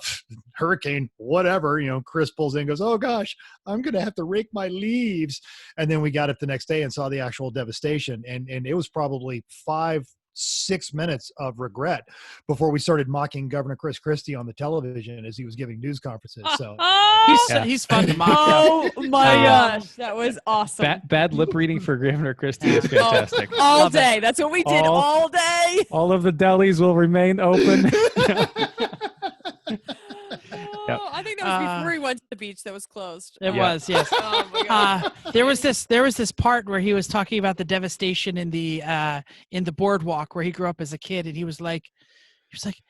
hurricane, whatever. Chris pulls in and goes, oh gosh, I'm going to have to rake my leaves. And then we got up the next day and saw the actual devastation. And it was probably 5-6 minutes of regret before we started mocking Governor Chris Christie on the television as he was giving news conferences. So he's fun to mock. Oh my gosh, that was awesome. Bad lip reading for Governor Christie is fantastic. All day. That's what we did all day. All of the delis will remain open. Oh, I think that was before he went to the beach that was closed. It was, yes. Oh my God. There was this part where he was talking about the devastation in the boardwalk where he grew up as a kid, and he was like,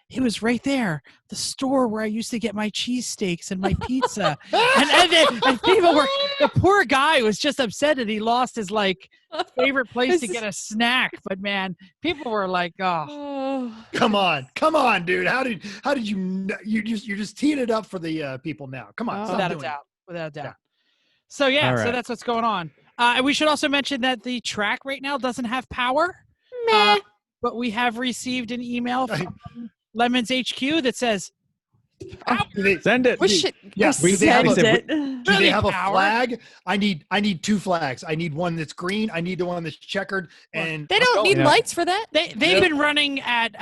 it was right there, the store where I used to get my cheesesteaks and my pizza. and people were, the poor guy was just upset that he lost his favorite place to get a snack. But man, people were like, oh. Come on, dude. How did you're just teeing it up for the people now. Come on. Without a doubt. So yeah, right. So that's what's going on. And we should also mention that the track right now doesn't have power. Meh. But we have received an email from Lemons HQ that says, send it. We should do they have it. Do they have a flag? I need 2 flags. I need one that's green. I need the one that's checkered. And they don't need lights for that. They've been running at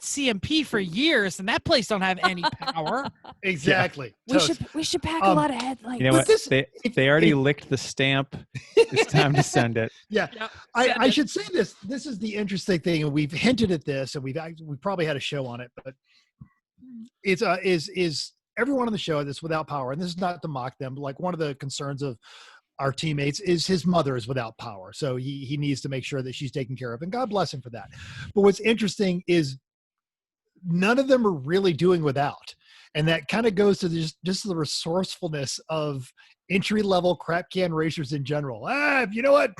CMP for years, and that place don't have any power. Exactly. Yeah. We should pack a lot of headlights. You know what? They already licked the stamp. It's time to send it. Yeah. Yep, I should say this. This is the interesting thing, and we've hinted at this, and we probably had a show on it, but it's is everyone on the show that's without power, and this is not to mock them, but like one of the concerns of our teammates is his mother is without power, so he needs to make sure that she's taken care of, and God bless him for that. But what's interesting is none of them are really doing without, and that kind of goes to just the resourcefulness of entry-level crap can racers in general. You know what,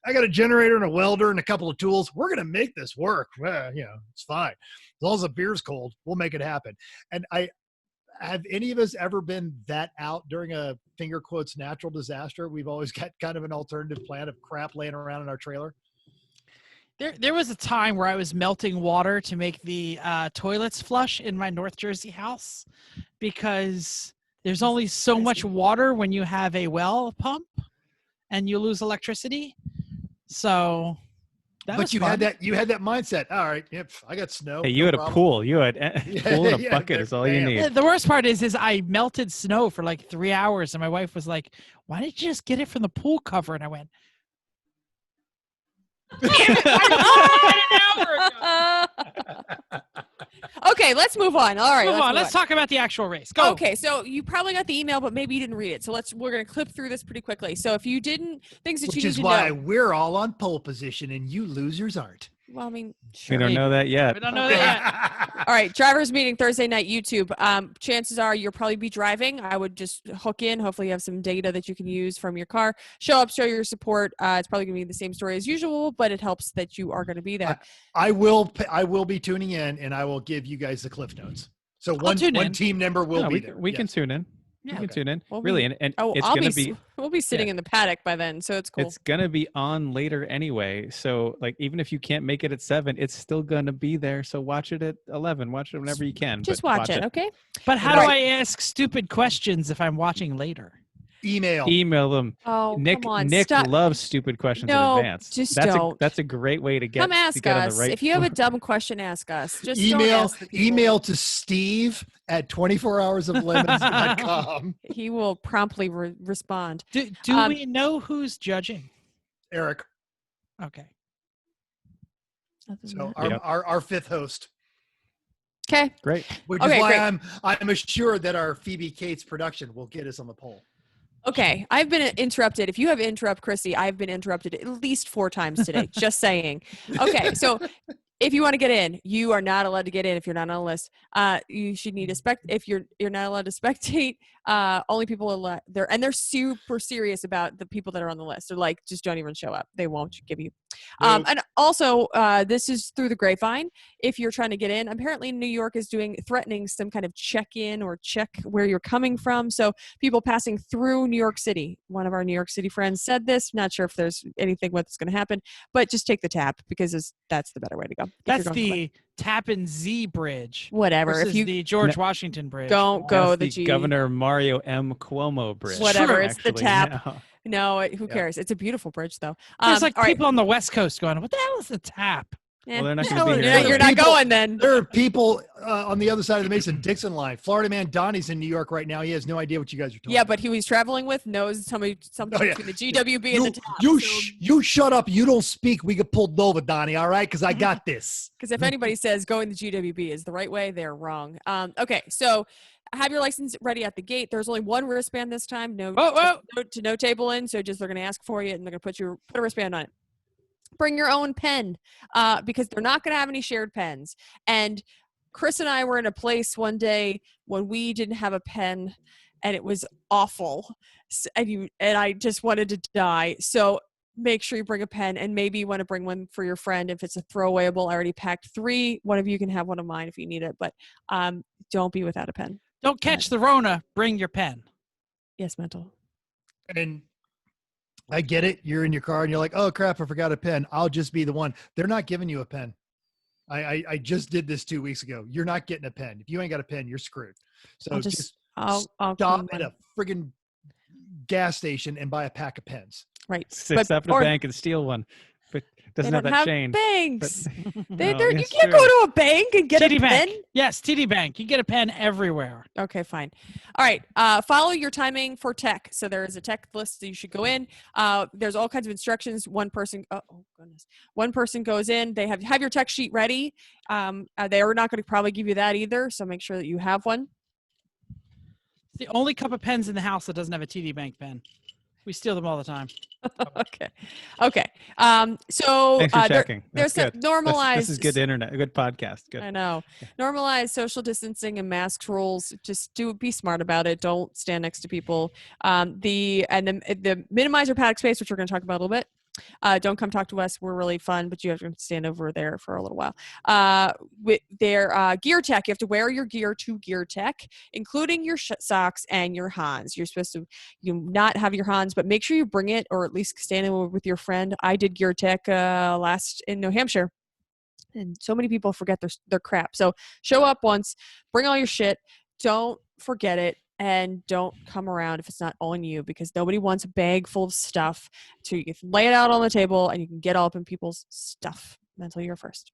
I got a generator and a welder and a couple of tools, we're gonna make this work. It's fine. As long as the beer's cold, we'll make it happen. And have any of us ever been that out during a finger quotes natural disaster? We've always got kind of an alternative plan of crap laying around in our trailer. There was a time where I was melting water to make the toilets flush in my North Jersey house because there's only so much water when you have a well pump and you lose electricity. So but you had that mindset. All right, yep, I got snow. Hey, you had a pool. You had a pool and a bucket is all you need. The worst part is I melted snow for like 3 hours, and my wife was like, "Why didn't you just get it from the pool cover?" And I went, "Damn it, I an hour ago." Okay, let's move on. All right, let's talk about the actual race. Go. Okay, so you probably got the email, but maybe you didn't read it. So we're going to clip through this pretty quickly. So if you didn't, things that you need to know. Which is why we're all on pole position and you losers aren't. Well, I mean, sure. We don't know that yet. We don't know that yet. All right, drivers meeting Thursday night YouTube. Chances are you'll probably be driving. I would just hook in. Hopefully you have some data that you can use from your car. Show up, show your support. It's probably going to be the same story as usual, but it helps that you are going to be there. I will be tuning in, and I will give you guys the cliff notes. So one team member will be there. We can tune in. Yeah, you can tune in. We'll really, and it's going to be. We'll be sitting in the paddock by then, so it's cool. It's going to be on later anyway. So, like, even if you can't make it at 7, it's still going to be there. So watch it at 11. Watch it whenever you can. Just watch it, okay? But how do I ask stupid questions if I'm watching later? Email them. Oh, Nick, come on. Nick Stop. loves stupid questions in advance. Don't. That's a great way to get. Come ask get us. on the right If you have a dumb question, ask us. Just email to Steve at 24hoursoflemons.com. He will promptly respond. Do we know who's judging? Eric. Okay. So our fifth host. Okay. Great. Which is why I'm assured that our Phoebe Cates production will get us on the pole. Okay, I've been interrupted. If you have interrupt Chrissy, I've been interrupted at least 4 times today. Just saying. Okay, so if you want to get in, you are not allowed to get in if you're not on a list. You should need a if you're not allowed to spectate. Only people allowed there, and they're super serious about the people that are on the list. They're like, just don't even show up. They won't give you. And also, this is through the grapevine. If you're trying to get in, apparently New York is threatening some kind of check-in or check where you're coming from. So people passing through New York City. One of our New York City friends said this. Not sure if there's anything what's going to happen, but just take the tap because that's the better way to go. That's the Tappan Zee Bridge. Whatever. This if you is the George Washington Bridge. don't go the Governor Mario M. Cuomo Bridge. Whatever. True, It's the tap. No, who cares? It's a beautiful bridge, though. There's like all right. people on the West Coast going, "What the hell is the tap?" Eh. Well, they're not Yeah, going to be well, here. You're anyway. not going then. There are people on the other side of the Mason-Dixon line. Florida man Donnie's in New York right now. He has no idea what you guys are talking Yeah, about. but who he's traveling with knows something Oh, yeah. between the GWB and the tap. You shut up. You don't speak. We get pulled over, Donnie. All right, because I got this. Because if anybody says going the GWB is the right way, they're wrong. Okay, so have your license ready at the gate. There's only one wristband this time. No table in. So just they're going to ask for you, and they're going to put a wristband on it. Bring your own pen because they're not going to have any shared pens. And Chris and I were in a place one day when we didn't have a pen, and it was awful. And I just wanted to die. So make sure you bring a pen, and maybe you want to bring one for your friend. If it's a throwawayable, I already packed 3. One of you can have one of mine if you need it, but don't be without a pen. Don't catch the Rona. Bring your pen. Yes, mental. And I get it. You're in your car and you're like, oh crap, I forgot a pen. I'll just be the one. They're not giving you a pen. I just did this 2 weeks ago. You're not getting a pen. If you ain't got a pen, you're screwed. So I'll stop at a friggin' gas station and buy a pack of pens. Right. Sit up at a bank and steal one. But doesn't they have don't that have chain. banks. No, you yes, can't true. go to a bank and get TD a pen. Bank. Yes, TD Bank. You get a pen everywhere. Okay, fine. All right. Follow your timing for tech. So there is a tech list that you should go in. There's all kinds of instructions. One person goes in. They have your tech sheet ready. They are not going to probably give you that either. So make sure that you have one. It's the only cup of pens in the house that doesn't have a TD Bank pen. We steal them all the time. Okay. So Thanks for checking. there's That's some good. normalized. This is good internet. A good podcast. Good. I know. Normalize social distancing and mask rules. Just be smart about it. Don't stand next to people. The minimize your paddock space, which we're going to talk about a little bit. Don't come talk to us. We're really fun, but you have to stand over there for a little while. With their gear tech, you have to wear your gear to gear tech, including your socks and your Hans. You're supposed to not have your Hans, but make sure you bring it, or at least stand in with your friend. I did gear tech last in New Hampshire, and so many people forget their crap. So show up once, bring all your shit. Don't forget it. And don't come around if it's not on you, because nobody wants a bag full of stuff. So you can lay it out on the table and you can get all up in people's stuff. Mental, you're first.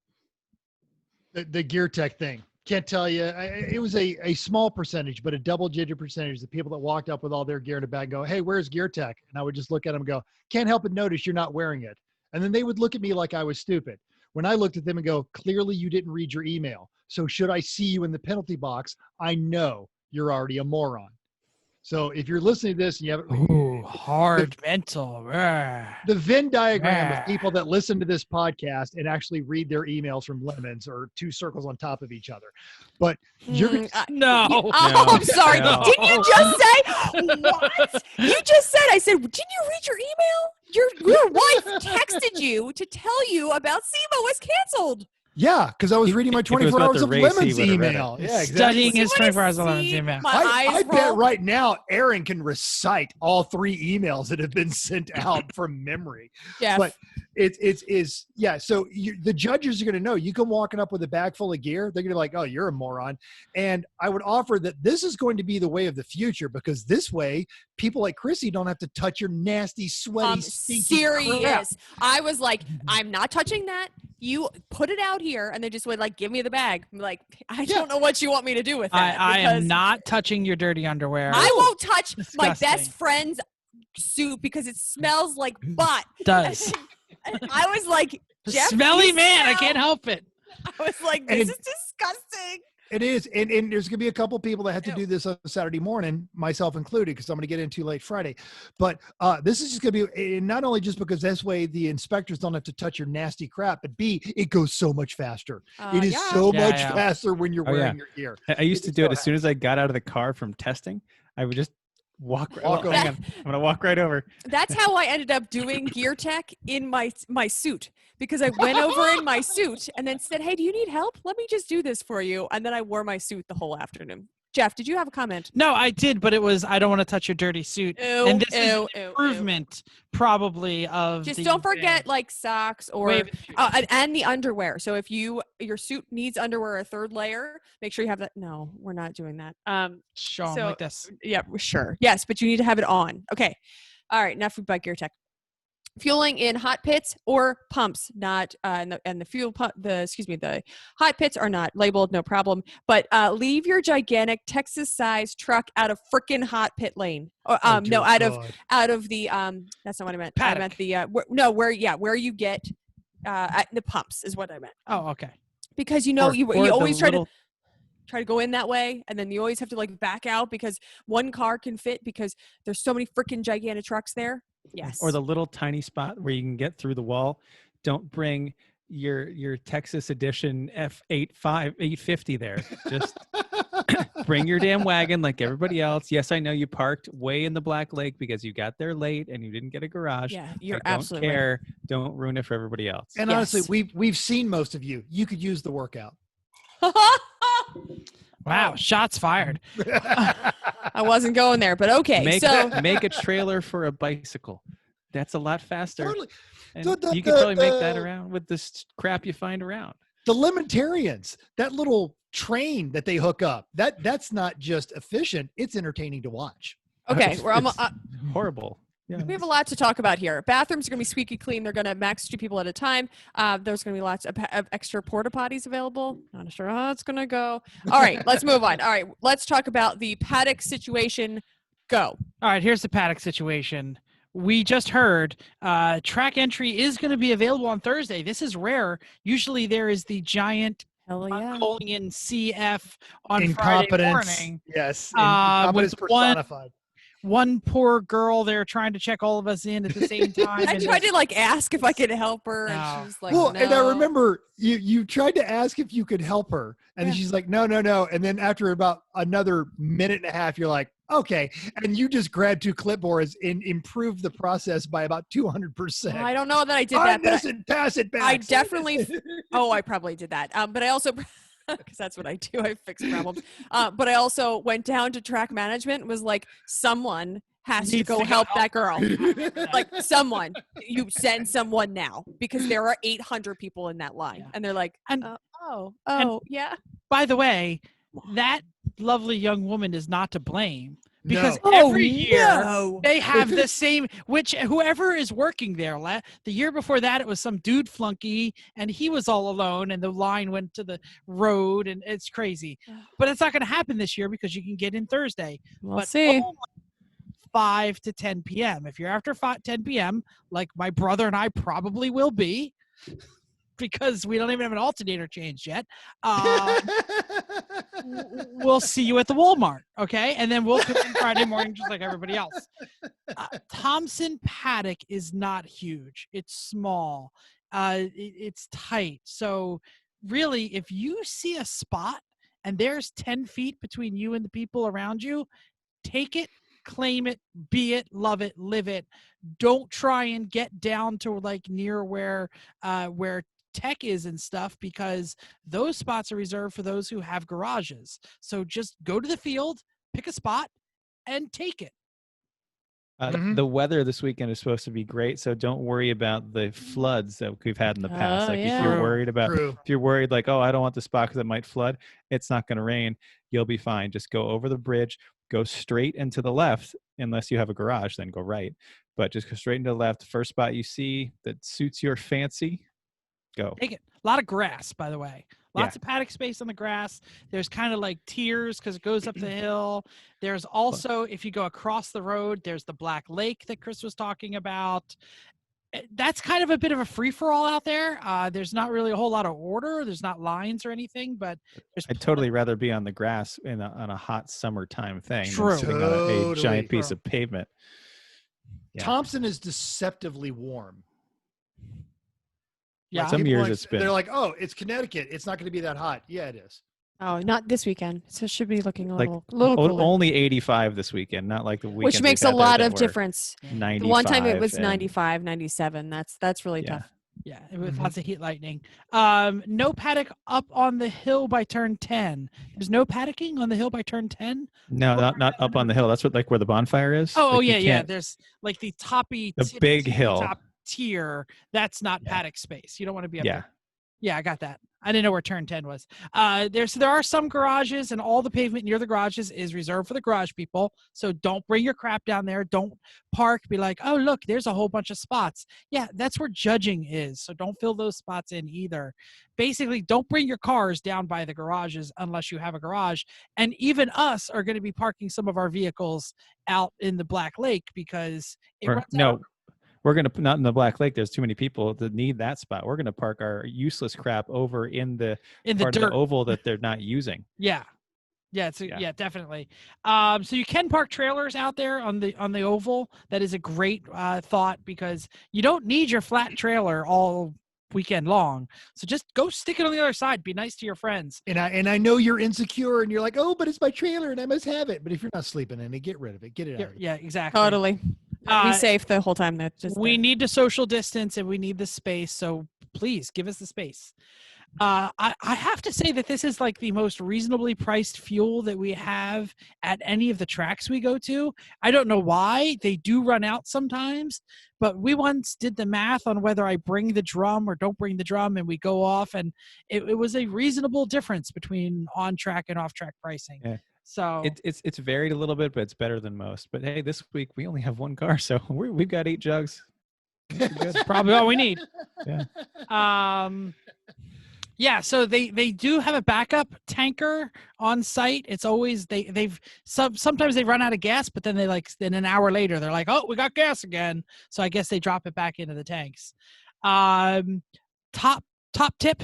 The gear tech thing. Can't tell you. It was a small percentage, but a double-digit percentage. The people that walked up with all their gear in a bag go, hey, where's gear tech? And I would just look at them and go, can't help but notice you're not wearing it. And then they would look at me like I was stupid. When I looked at them and go, clearly you didn't read your email. So should I see you in the penalty box? I know you're already a moron. So if you're listening to this and you haven't, hard mental. the Venn diagram of people that listen to this podcast and actually read their emails from lemons or 2 circles on top of each other. But you're No. I'm sorry. No. Didn't you just say what? You just said, I said, didn't you read your email? Your wife texted you to tell you about SEMA was canceled. yeah, because I was reading my If it was 24 about hours the of race, lemons he would've read it. email. Yeah, exactly. Studying his You wanna 24 hours of lemons see email. my I eyes bet roll? right now Aaron can recite all 3 emails that have been sent out from memory. Jeff. But yeah. So the judges are going to know. You come walking up with a bag full of gear. They're going to be like, oh, you're a moron. And I would offer that this is going to be the way of the future, because this way people like Chrissy don't have to touch your nasty, sweaty, stinky crap. Serious. I was like, I'm not touching that. You put it out here, and they just would like give me the bag. I'm like, I don't know what you want me to do with that. I am because not touching your dirty underwear. I won't touch my Disgusting. best friend's suit because it smells like butt. It does. And I was like, Jeff, Smelly you man. I smell- can't help it. I was like, this is disgusting. It is. And there's going to be a couple people that have to do this on Saturday morning, myself included, because I'm going to get in too late Friday. But this is just going to be, not only just because this way the inspectors don't have to touch your nasty crap, but B, it goes so much faster. It is so much faster when you're wearing your gear. I used to do it as soon as I got out of the car from testing. I would just walk over. Hang on. I'm going to walk right over. That's how I ended up doing gear tech in my suit, because I went over in my suit and then said, hey, do you need help? Let me just do this for you. And then I wore my suit the whole afternoon. Jeff, did you have a comment? No, I did, but it was, I don't want to touch your dirty suit. Ew, and this is an improvement probably of just don't forget like socks or and the underwear. So if your suit needs underwear, a third layer, make sure you have that. No, we're not doing that. Show 'em like this. Yeah, sure. Yes, but you need to have it on. Okay. All right. Enough about gear tech. Fueling in hot pits or pumps, not and the fuel pump. The hot pits are not labeled, no problem. But leave your gigantic Texas-sized truck out of frickin' hot pit lane. Or out of the that's not what I meant. Paddock. I meant the where you get at the pumps is what I meant. Oh, okay. Because you always try to go in that way, and then you always have to like back out because one car can fit because there's so many freaking gigantic trucks there. Yes. Or the little tiny spot where you can get through the wall. Don't bring your Texas edition F850 there. Just bring your damn wagon like everybody else. Yes, I know you parked way in the Black Lake because you got there late and you didn't get a garage. Yeah, you're absolutely don't care. Right. Don't ruin it for everybody else. And honestly, we've seen most of you. You could use the workout. Wow, shots fired. I wasn't going there, but okay. Make a trailer for a bicycle. That's a lot faster. Totally. And you can probably make that around with this crap you find around. The Limitarians, that little train that they hook up, that's not just efficient, it's entertaining to watch. Okay, we're horrible. Yeah. We have a lot to talk about here. Bathrooms are going to be squeaky clean. They're going to max 2 people at a time. There's going to be lots of extra porta potties available. Not sure how it's going to go. All right, let's move on. All right, let's talk about the paddock situation. Go. All right, here's the paddock situation. We just heard track entry is going to be available on Thursday. This is rare. Usually there is the giant calling in CF on Friday morning. Yes, incompetence personified. One poor girl there trying to check all of us in at the same time. I tried to like ask if I could help her, and she was like, "No." And I remember you tried to ask if you could help her, and then she's like, "No." And then after about another minute and a half, you're like, "Okay," and you just grabbed 2 clipboards and improved the process by about 200%. I don't know that I did that. But pass it back. I definitely. I probably did that. But I also. Because that's what I do. I fix problems. But I also went down to track management and was like, someone has to go help that girl. Like someone, you send someone now because there are 800 people in that line. And they're like, yeah. By the way, that lovely young woman is not to blame. Because every year they have the same, whoever is working there. The year before that, it was some dude flunky, and he was all alone, and the line went to the road, and it's crazy. But it's not going to happen this year because you can get in Thursday. We'll see. Only 5 to 10 p.m. If you're after 10 p.m., like my brother and I probably will be, because we don't even have an alternator changed yet. We'll see you at the Walmart, okay? And then we'll come in Friday morning just like everybody else. Thompson paddock is not huge. It's small. It's tight. So really, if you see a spot and there's 10 feet between you and the people around you, take it, claim it, be it, love it, live it. Don't try and get down to like near where tech is and stuff, because those spots are reserved for those who have garages. So just go to the field, pick a spot, and take it. The weather this weekend is supposed to be great, so don't worry about the floods that we've had in the past. If you're worried like, I don't want the spot because it might flood, it's not going to rain. You'll be fine. Just go over the bridge, go straight and to the left, unless you have a garage, then go right. But just go straight into the left. First spot you see that suits your fancy, go. Take it. A lot of grass, by the way. Lots of paddock space on the grass. There's kind of like tiers because it goes up the hill. There's also, if you go across the road, there's the Black Lake that Chris was talking about. that's kind of a bit of a free-for-all out there. There's not really a whole lot of order. There's not lines or anything, but there's I'd totally rather be on the grass on a hot summertime thing True. than sitting on a Totally. giant piece True. of pavement. Yeah. Thompson is deceptively warm. Yeah. Like, Some people years like- it's been. They're like, oh, it's Connecticut. It's not going to be that hot. Yeah, it is. Oh, not this weekend. So it should be looking a Like, little cooler. Only 85 this weekend, not like the weekend. Which makes a lot of difference. 95 The one time it was and- 95, 97. That's really Yeah. tough. Yeah, with Mhm. lots of heat lightning. No paddock up on the hill by turn 10. There's no paddocking on the hill by turn 10? No, not up on the hill. That's what where the bonfire is. Oh, Like, you yeah. can't- There's like the toppy, The big tippy hill. top tier. That's not Yeah. paddock space. You don't want to be up Yeah. there. Yeah, I got that. I didn't know where turn 10 was. There are some garages, and all the pavement near the garages is reserved for the garage people. So don't bring your crap down there. Don't park. Be like, oh, look, there's a whole bunch of spots. Yeah, that's where judging is. So don't fill those spots in either. Basically, don't bring your cars down by the garages unless you have a garage. And even us are going to be parking some of our vehicles out in the Black Lake because it runs out. We're going to not in the Black Lake. There's too many people that need that spot. We're going to park our useless crap over in the part of dirt. the oval that they're not using. Yeah. Yeah, Yeah. definitely. So you can park trailers out there on the oval. That is a great thought because you don't need your flat trailer all weekend long. So just go stick it on the other side. Be nice to your friends. And I know you're insecure and you're like, oh, but it's my trailer and I must have it. But if you're not sleeping in it, get rid of it. Get it out. Of it. Yeah, exactly. Totally. Be safe the whole time. We need to social distance and we need the space. So please give us the space. I have to say that this is like the most reasonably priced fuel that we have at any of the tracks we go to. I don't know why. They do run out sometimes, but we once did the math on whether I bring the drum or don't bring the drum, and we go off, and it was a reasonable difference between on-track and off-track pricing. Yeah. So It's varied a little bit, but it's better than most. But hey, this week we only have one car, so we've got 8 jugs. that's probably all we need. Yeah. Yeah, so they do have a backup tanker on site. It's always sometimes they run out of gas, but then then an hour later they're like, oh, we got gas again. So I guess they drop it back into the tanks. Top tip.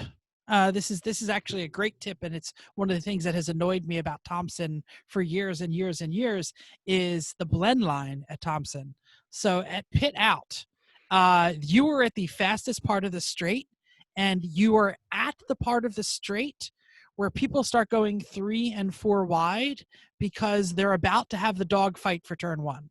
This is actually a great tip, and it's one of the things that has annoyed me about Thompson for years and years and years is the blend line at Thompson. So at pit out, you were at the fastest part of the straight, and you are at the part of the straight where people start going 3 and 4 wide because they're about to have the dog fight for turn 1.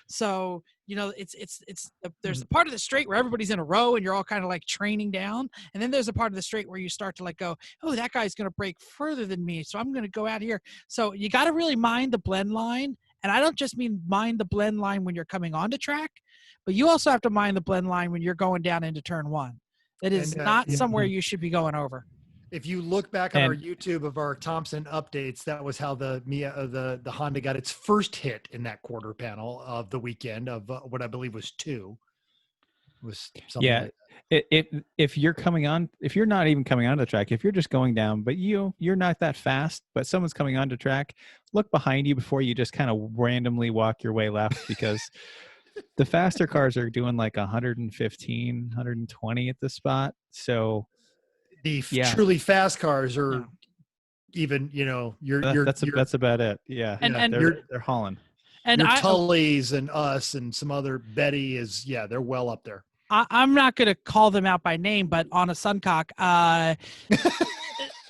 So, there's the part of the straight where everybody's in a row and you're all kind of like training down. And then there's a part of the straight where you start to go, oh, that guy's going to break further than me. So I'm going to go out here. So you got to really mind the blend line. And I don't just mean mind the blend line when you're coming onto track, but you also have to mind the blend line when you're going down into turn 1. That is not somewhere you should be going over. If you look back on our YouTube of our Thompson updates, that was how the Honda got its first hit in that quarter panel of the weekend of what I believe was 2. It was something like that. If you're not even coming onto the track, if you're just going down, but you're not that fast, but someone's coming onto track, look behind you before you just kind of randomly walk your way left, because the faster cars are doing like 115, 120 at the spot. So the truly fast cars are even, that's about it. Yeah. And they're hauling. And Tully's and us and some other Betty they're well up there. I'm not going to call them out by name, but on a Suncock,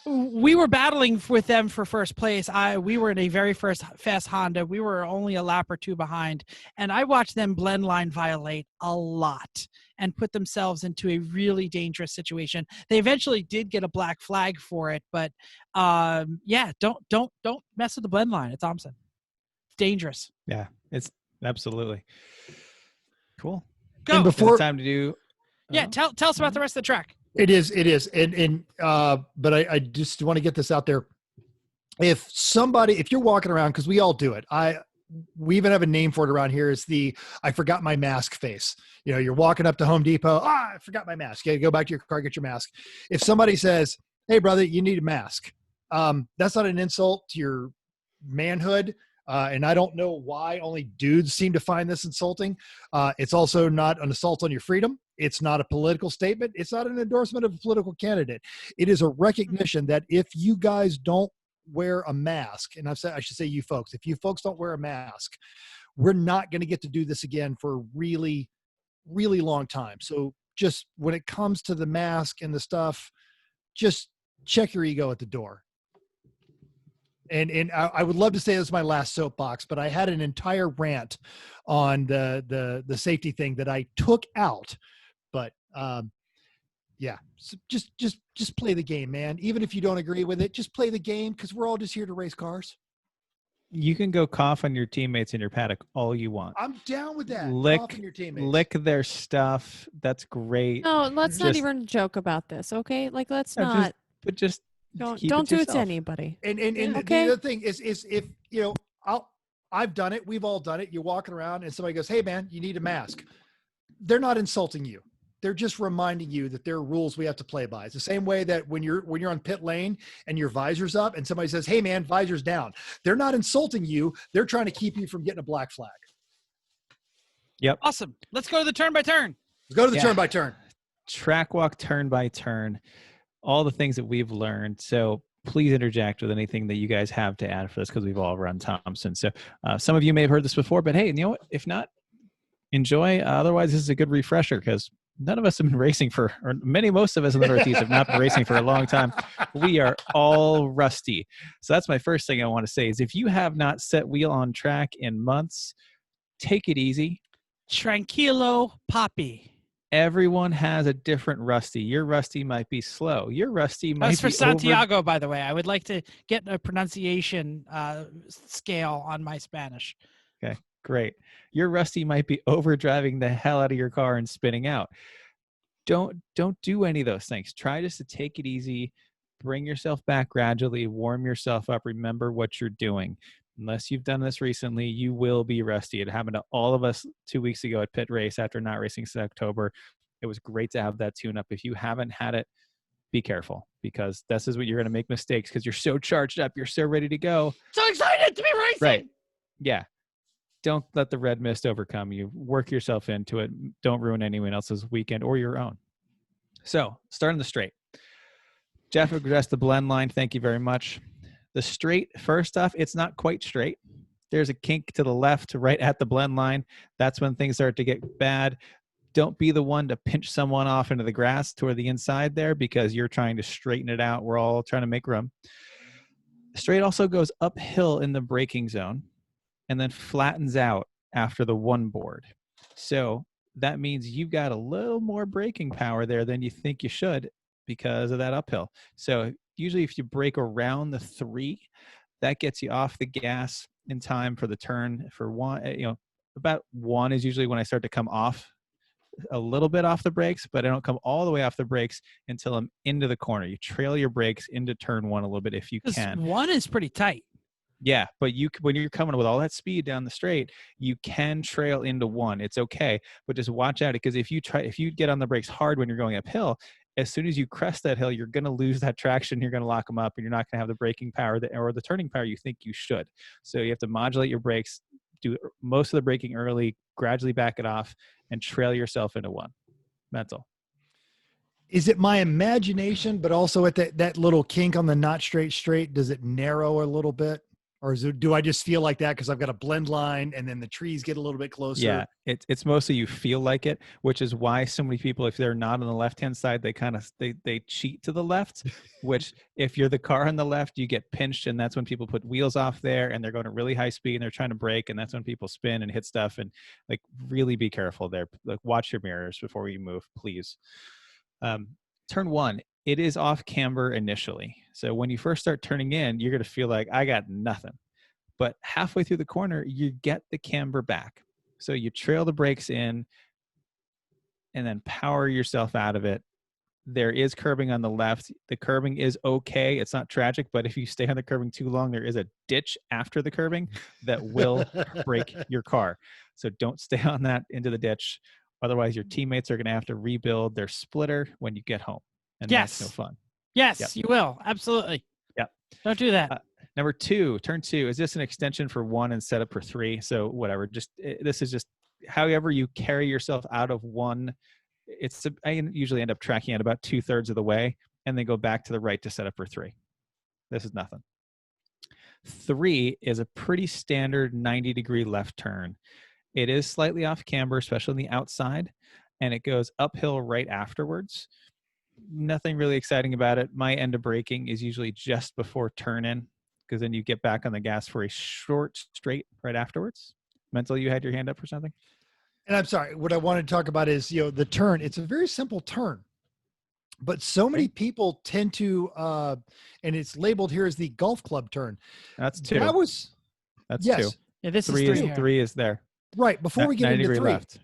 we were battling with them for first place. We were in a very first fast Honda. We were only a lap or 2 behind, and I watched them blend line violate a lot and put themselves into a really dangerous situation. They eventually did get a black flag for it, but don't mess with the blend line at Thompson. It's dangerous. Yeah, it's absolutely cool. Go. And before time to do. Yeah, tell us about the rest of the track. It is. But I just want to get this out there. If you're walking around, because we all do it. We even have a name for it around here. It's the I forgot my mask face. You're walking up to Home Depot. I forgot my mask. You got to go back to your car, get your mask. If somebody says, hey, brother, you need a mask. That's not an insult to your manhood. And I don't know why only dudes seem to find this insulting. It's also not an assault on your freedom. It's not a political statement. It's not an endorsement of a political candidate. It is a recognition that if you guys don't wear a mask, and I should say you folks, if you folks don't wear a mask, we're not going to get to do this again for a really, really long time. So just when it comes to the mask and the stuff, just check your ego at the door. And I would love to say this is my last soapbox, but I had an entire rant on the safety thing that I took out. But yeah, so just play the game, man. Even if you don't agree with it, just play the game, because we're all just here to race cars. You can go cough on your teammates in your paddock all you want. I'm down with that. Lick Cough on your teammates. Lick their stuff. That's great. No, let's not Just- even joke about this, okay? Like, let's No, not. Just Don't keep do it to yourself. anybody. And Okay. the other thing is if I've done it. We've all done it. You're walking around and somebody goes, "Hey man, you need a mask." They're not insulting you. They're just reminding you that there are rules we have to play by. It's the same way that when you're on pit lane and your visor's up and somebody says, "Hey man, visor's down." They're not insulting you. They're trying to keep you from getting a black flag. Yep. Awesome. Let's go to the turn by turn. Let's go to the Yeah. turn by turn. Track walk turn by turn, all the things that we've learned. So please interject with anything that you guys have to add for this, because we've all run Thompson. So some of you may have heard this before, but hey, you know what? If not, enjoy. Otherwise, this is a good refresher, because none of us have been racing for, or most of us in the Northeast have not been racing for a long time. We are all rusty. So that's my first thing I want to say is, if you have not set wheel on track in months, take it easy. Tranquilo Papi. Everyone has a different rusty. Your rusty might be slow. Your rusty might That's for be Santiago, by the way. I would like to get a pronunciation scale on my Spanish. Okay, great. Your rusty might be overdriving the hell out of your car and spinning out. Don't do any of those things. Try just to take it easy, bring yourself back gradually, warm yourself up, remember what you're doing. Unless you've done this recently, you will be rusty. It happened to all of us 2 weeks ago at pit race after not racing since October. It was great to have that tune-up. If you haven't had it, be careful, because this is what you're going to make mistakes, because you're so charged up. You're so ready to go. So excited to be racing. Right. Yeah. Don't let the red mist overcome you. Work yourself into it. Don't ruin anyone else's weekend or your own. So, starting the straight. Jeff addressed the blend line. Thank you very much. The straight, first off, it's not quite straight. There's a kink to the left, right at the blend line. That's when things start to get bad. Don't be the one to pinch someone off into the grass toward the inside there, because you're trying to straighten it out. We're all trying to make room. Straight also goes uphill in the braking zone and then flattens out after the one board. So that means you've got a little more braking power there than you think you should because of that uphill. So usually if you brake around the 3, that gets you off the gas in time for the turn. For 1, about 1 is usually when I start to come off a little bit off the brakes, but I don't come all the way off the brakes until I'm into the corner. You trail your brakes into turn 1 a little bit if you can. 1 is pretty tight. Yeah, but when you're coming with all that speed down the straight, you can trail into 1. It's okay, but just watch out, because if you get on the brakes hard when you're going uphill, as soon as you crest that hill, you're going to lose that traction. You're going to lock them up, and you're not going to have the braking power or the turning power you think you should. So you have to modulate your brakes, do most of the braking early, gradually back it off, and trail yourself into 1. Mental. Is it my imagination, but also at that little kink on the not straight, does it narrow a little bit? Or do I just feel like that because I've got a blend line and then the trees get a little bit closer? Yeah, it's mostly you feel like it, which is why so many people, if they're not on the left-hand side, they cheat to the left, which if you're the car on the left, you get pinched, and that's when people put wheels off there and they're going at really high speed and they're trying to brake, and that's when people spin and hit stuff. And like, really be careful there. Like, watch your mirrors before you move, please. Turn 1. It is off camber initially. So when you first start turning in, you're going to feel like I got nothing. But halfway through the corner, you get the camber back. So you trail the brakes in and then power yourself out of it. There is curbing on the left. The curbing is okay. It's not tragic, but if you stay on the curbing too long, there is a ditch after the curbing that will break your car. So don't stay on that into the ditch. Otherwise, your teammates are going to have to rebuild their splitter when you get home. And Yes. that's no fun. Yes, Yep. you will. Absolutely. Yep. Don't do that. Number 2, turn 2. Is this an extension for 1 and setup for 3? So whatever. This is just however you carry yourself out of 1. I usually end up tracking at about 2/3 of the way, and then go back to the right to set up for 3. This is nothing. 3 is a pretty standard 90-degree left turn. It is slightly off camber, especially on the outside, and it goes uphill right afterwards. Nothing really exciting about it. My end of braking is usually just before turn in, because then you get back on the gas for a short straight right afterwards. Mental, you had your hand up for something? And I'm sorry, what I wanted to talk about is, the turn. It's a very simple turn, but so many people tend to, and it's labeled here as the golf club turn. That's 2. That's yes. 2. Yeah, this 3 is 3. 3 is there. Right. Before we get into 3. Left.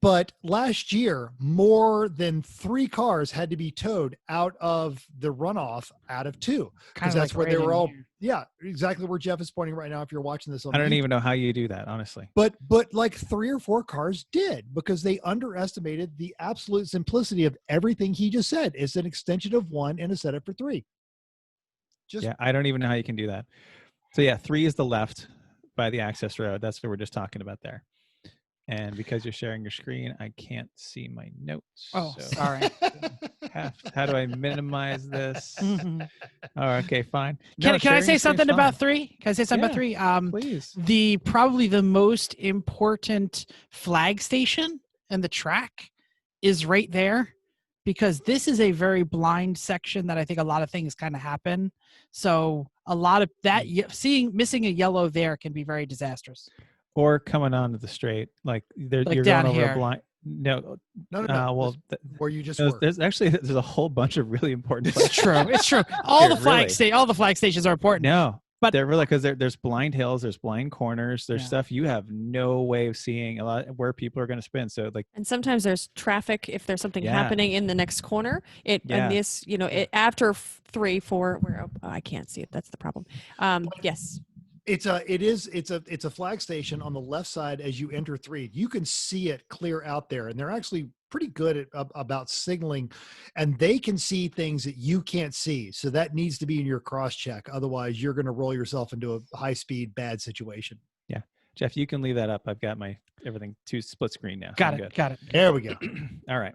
But last year, more than 3 cars had to be towed out of the runoff out of 2. Because that's where they were all, exactly where Jeff is pointing right now. If you're watching this on I don't YouTube. even know how you do that, honestly. But like 3 or 4 cars did, because they underestimated the absolute simplicity of everything he just said. It's an extension of 1 and a setup for 3. I don't even know how you can do that. So 3 is the left by the access road. That's what we're just talking about there. And because you're sharing your screen, I can't see my notes. Oh, so sorry. how do I minimize this? Oh, okay, fine. Can I say something about 3? Can I say something about 3? Please. Probably the most important flag station in the track is right there, because this is a very blind section that I think a lot of things kind of happen. So a lot of that, missing a yellow there can be very disastrous. Or coming onto the straight, like you're down going over here. a blind. No. Well, where you just were. There's a whole bunch of really important. It's true. It's true. All the flag stations are important. No, but they're really, because there's blind hills, there's blind corners, there's stuff you have no way of seeing a lot where people are going to spin. So and sometimes there's traffic if there's something happening in the next corner. And this, after 3, 4, where I can't see it. That's the problem. Yes. It's a flag station on the left side as you enter 3. You can see it clear out there, and they're actually pretty good about signaling, and they can see things that you can't see. So that needs to be in your cross check. Otherwise, you're going to roll yourself into a high speed bad situation. Yeah, Jeff, you can leave that up. I've got my everything to split screen now. Got it. There we go. All right.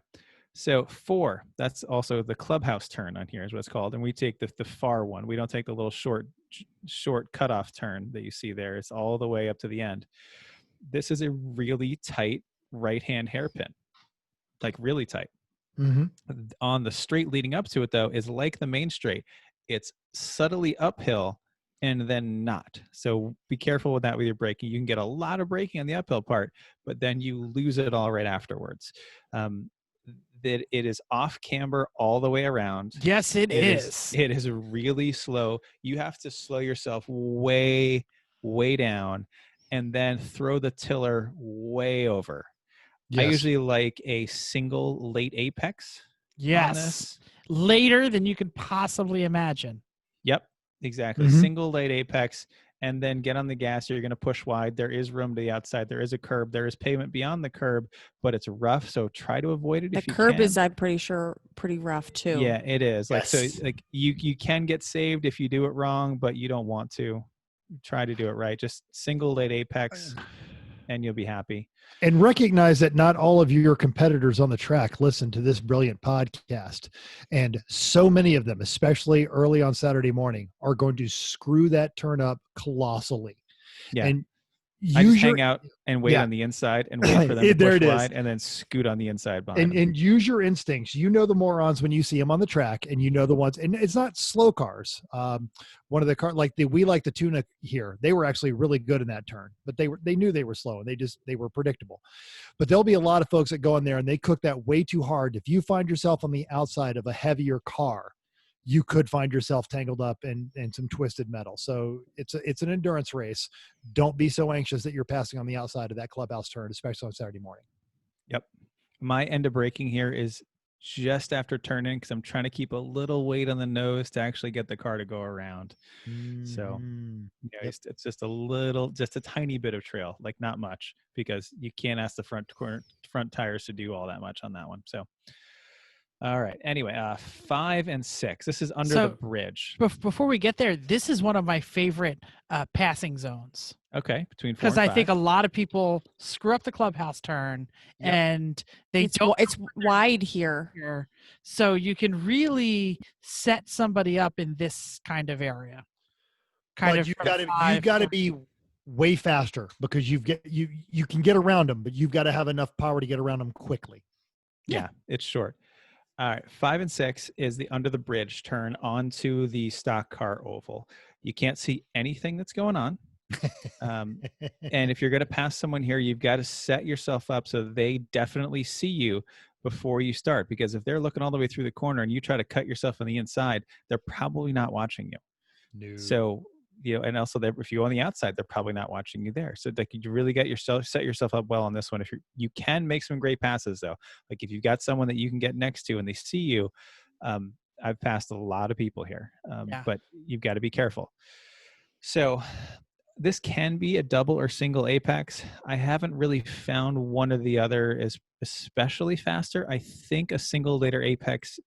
So 4, that's also the clubhouse turn on here is what it's called. And we take the far one. We don't take the little short cutoff turn that you see there. It's all the way up to the end. This is a really tight right-hand hairpin, like really tight. Mm-hmm. On the straight leading up to it, though, is like the main straight. It's subtly uphill and then not. So be careful with that with your braking. You can get a lot of braking on the uphill part, but then you lose it all right afterwards. That it is off camber all the way around. Yes, it is. It is really slow. You have to slow yourself way, way down and then throw the tiller way over. Yes. I usually like a single late apex. Yes. Later than you could possibly imagine. Yep, exactly. Mm-hmm. Single late apex. And then get on the gas. You're going to push wide. There is room to the outside. There is a curb. There is pavement beyond the curb, but it's rough. So try to avoid it if you can. The curb is, I'm pretty sure, pretty rough too. Yeah, it is. Yes. So you can get saved if you do it wrong, but you don't want to. Try to do it right. Just single late apex, and you'll be happy. And recognize that not all of your competitors on the track listen to this brilliant podcast. And so many of them, especially early on Saturday morning, are going to screw that turn up colossally. Yeah. And I just hang out and wait on the inside and wait for them to push wide and then scoot on the inside behind them. And use your instincts. You know the morons when you see them on the track, and you know the ones, and it's not slow cars. One of the cars, we like the Tuna here. They were actually really good in that turn, but they knew they were slow, and they were predictable. But there'll be a lot of folks that go in there and they cook that way too hard. If you find yourself on the outside of a heavier car, you could find yourself tangled up in some twisted metal. So it's an endurance race. Don't be so anxious that you're passing on the outside of that clubhouse turn, especially on Saturday morning. Yep. My end of braking here is just after turning, because I'm trying to keep a little weight on the nose to actually get the car to go around. So it's just a tiny bit of trail, like not much, because you can't ask the front tires to do all that much on that one. So All right. Anyway, 5 and 6. This is under So, the bridge. Before we get there, this is one of my favorite passing zones. Okay, between 4 Because and I 5. think a lot of people screw up the clubhouse turn, Yep. and they It's, don't. it's wide here. Here. So you can really set somebody up in this kind of area. But you've from got to 5 be way faster because you can get around them, but you've got to have enough power to get around them quickly. Yeah, it's short. All right, 5 and 6 is the under the bridge turn onto the stock car oval. You can't see anything that's going on. And if you're going to pass someone here, you've got to set yourself up so they definitely see you before you start. Because if they're looking all the way through the corner and you try to cut yourself on the inside, they're probably not watching you. No. So, and also if you go on the outside, they're probably not watching you there. So like you really set yourself up well on this one. If you can make some great passes though, like if you've got someone that you can get next to and they see you, I've passed a lot of people here, but you've got to be careful. So this can be a double or single apex. I haven't really found one or the other is especially faster. I think a single later apex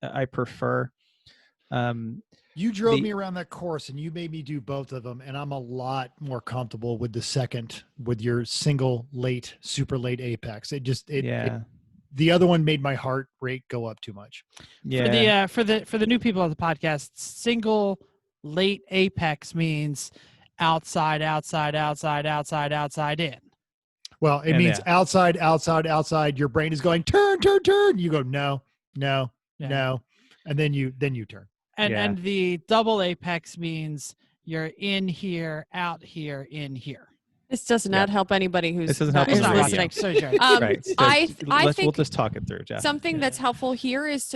I prefer. You drove me around that course and you made me do both of them. And I'm a lot more comfortable with the second, with your single late, super late apex. The other one made my heart rate go up too much. Yeah. For the new people on the podcast, single late apex means outside in. Well, it means outside. Your brain is going turn. You go no. And then you turn. And the double apex means you're in here, out here, in here. This does not help anybody who's help listening. Right. So I think we'll just talk it through, Jeff. Something that's helpful here is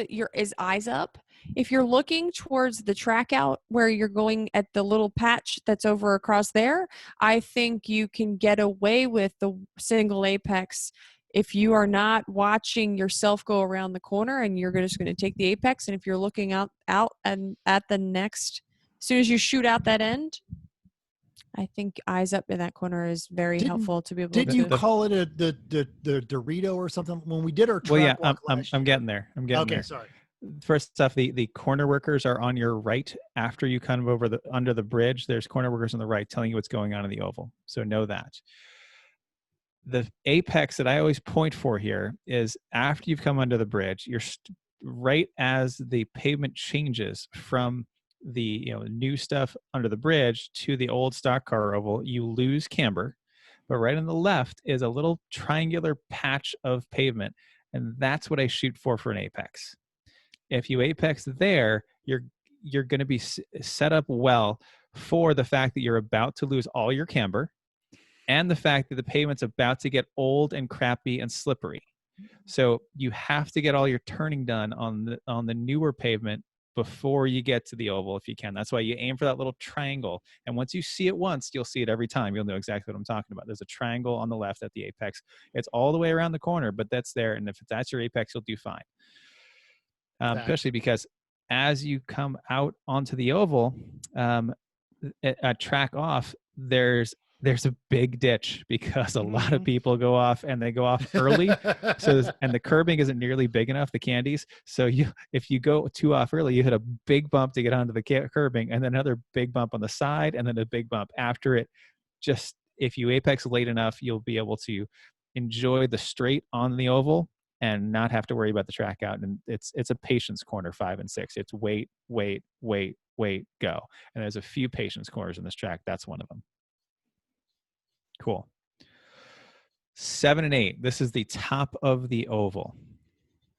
eyes up. If you're looking towards the track out where you're going at the little patch that's over across there, I think you can get away with the single apex if you are not watching yourself go around the corner and you're just going to take the apex. And if you're looking out and at the next, as soon as you shoot out that end, I think eyes up in that corner is very helpful to be able to. Didn't you call it the Dorito or something when we did our track walk I'm getting there. Okay, sorry. First off, the corner workers are on your right after you come over under the bridge. There's corner workers on the right telling you what's going on in the oval. So know that. The apex that I always point for here is after you've come under the bridge, you're right as the pavement changes from the new stuff under the bridge to the old stock car oval, you lose camber. But right on the left is a little triangular patch of pavement, and that's what I shoot for an apex. If you apex there, you're going to be set up well for the fact that you're about to lose all your camber and the fact that the pavement's about to get old and crappy and slippery. So you have to get all your turning done on the newer pavement before you get to the oval if you can. That's why you aim for that little triangle. And once you see it once, you'll see it every time. You'll know exactly what I'm talking about. There's a triangle on the left at the apex. It's all the way around the corner, but that's there. And if that's your apex, you'll do fine. Especially because as you come out onto the oval, at track off, there's a big ditch because a lot of people go off and they go off early. And the curbing isn't nearly big enough, the candies. So if you go too off early, you hit a big bump to get onto the curbing and then another big bump on the side and then a big bump after it. Just if you apex late enough, you'll be able to enjoy the straight on the oval and not have to worry about the track out. And it's a patience corner, 5 and 6. It's wait, go. And there's a few patience corners in this track. That's one of them. Cool. 7 and 8. This is the top of the oval.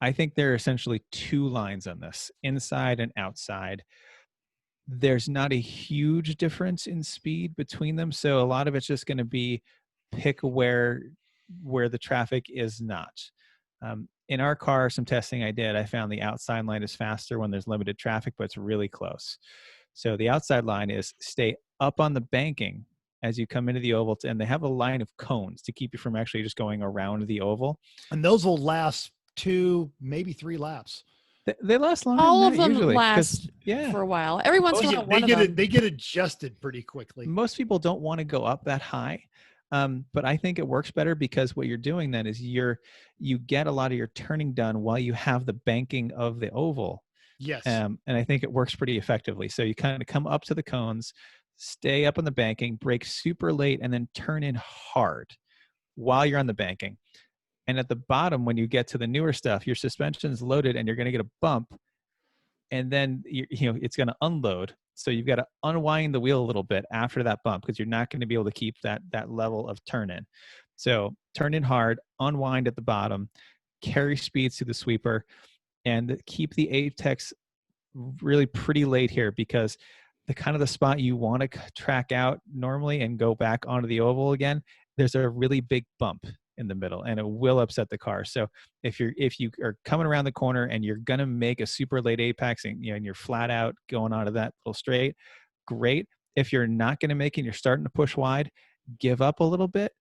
I think there are essentially two lines on this, inside and outside. There's not a huge difference in speed between them. So a lot of it's just going to be pick where the traffic is not. In our car, some testing I did, I found the outside line is faster when there's limited traffic, but it's really close. So the outside line is stay up on the banking as you come into the oval, and they have a line of cones to keep you from actually just going around the oval. And those will last 2, maybe 3 laps. They last longer. All than of that them usually, last for a while. Every once in a while, they get adjusted pretty quickly. Most people don't want to go up that high. But I think it works better because what you're doing then is you get a lot of your turning done while you have the banking of the oval. Yes. And I think it works pretty effectively. So you kind of come up to the cones, stay up on the banking, brake super late, and then turn in hard while you're on the banking. And at the bottom, when you get to the newer stuff, your suspension's loaded and you're going to get a bump, and then it's going to unload. So you've got to unwind the wheel a little bit after that bump because you're not going to be able to keep that level of turn in. So turn in hard, unwind at the bottom, carry speeds to the sweeper, and keep the apex really pretty late here because the spot you want to track out normally and go back onto the oval again, there's a really big bump in the middle and it will upset the car. So if you are coming around the corner and you're going to make a super late apex and you're flat out going onto that little straight, great. If you're not going to make it and you're starting to push wide, give up a little bit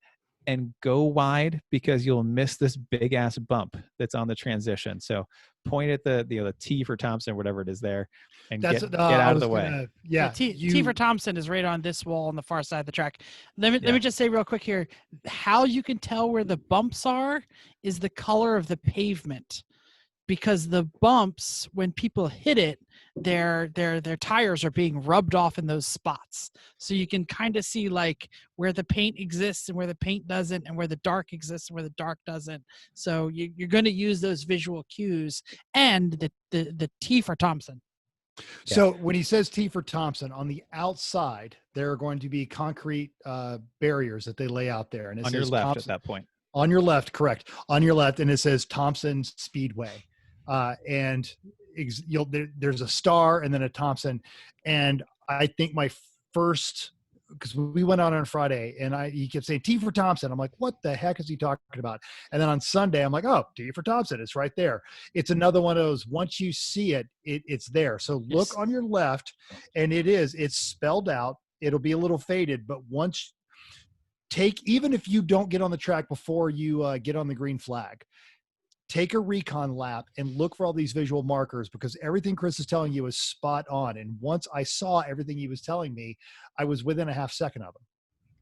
and go wide because you'll miss this big ass bump that's on the transition. So point at the T for Thompson, whatever it is there, and get out of the way. T for Thompson is right on this wall on the far side of the track. Let me just say real quick here, how you can tell where the bumps are is the color of the pavement. Because the bumps, when people hit it, their tires are being rubbed off in those spots. So you can kind of see like where the paint exists and where the paint doesn't, and where the dark exists and where the dark doesn't. So you're going to use those visual cues and the T for Thompson. So when he says T for Thompson, on the outside, there are going to be concrete barriers that they lay out there. And it on says your left Thompson, at that point. On your left, correct. On your left, and it says Thompson Speedway. There's a star and then a Thompson. And I think my first, because we went out on Friday and he kept saying T for Thompson. I'm like, what the heck is he talking about? And then on Sunday, I'm like, oh, T for Thompson. It's right there. It's another one of those, once you see it, it's there. So look on your left, and it's spelled out. It'll be a little faded, but even if you don't get on the track before you get on the green flag, take a recon lap and look for all these visual markers, because everything Chris is telling you is spot on. And once I saw everything he was telling me, I was within a half second of him.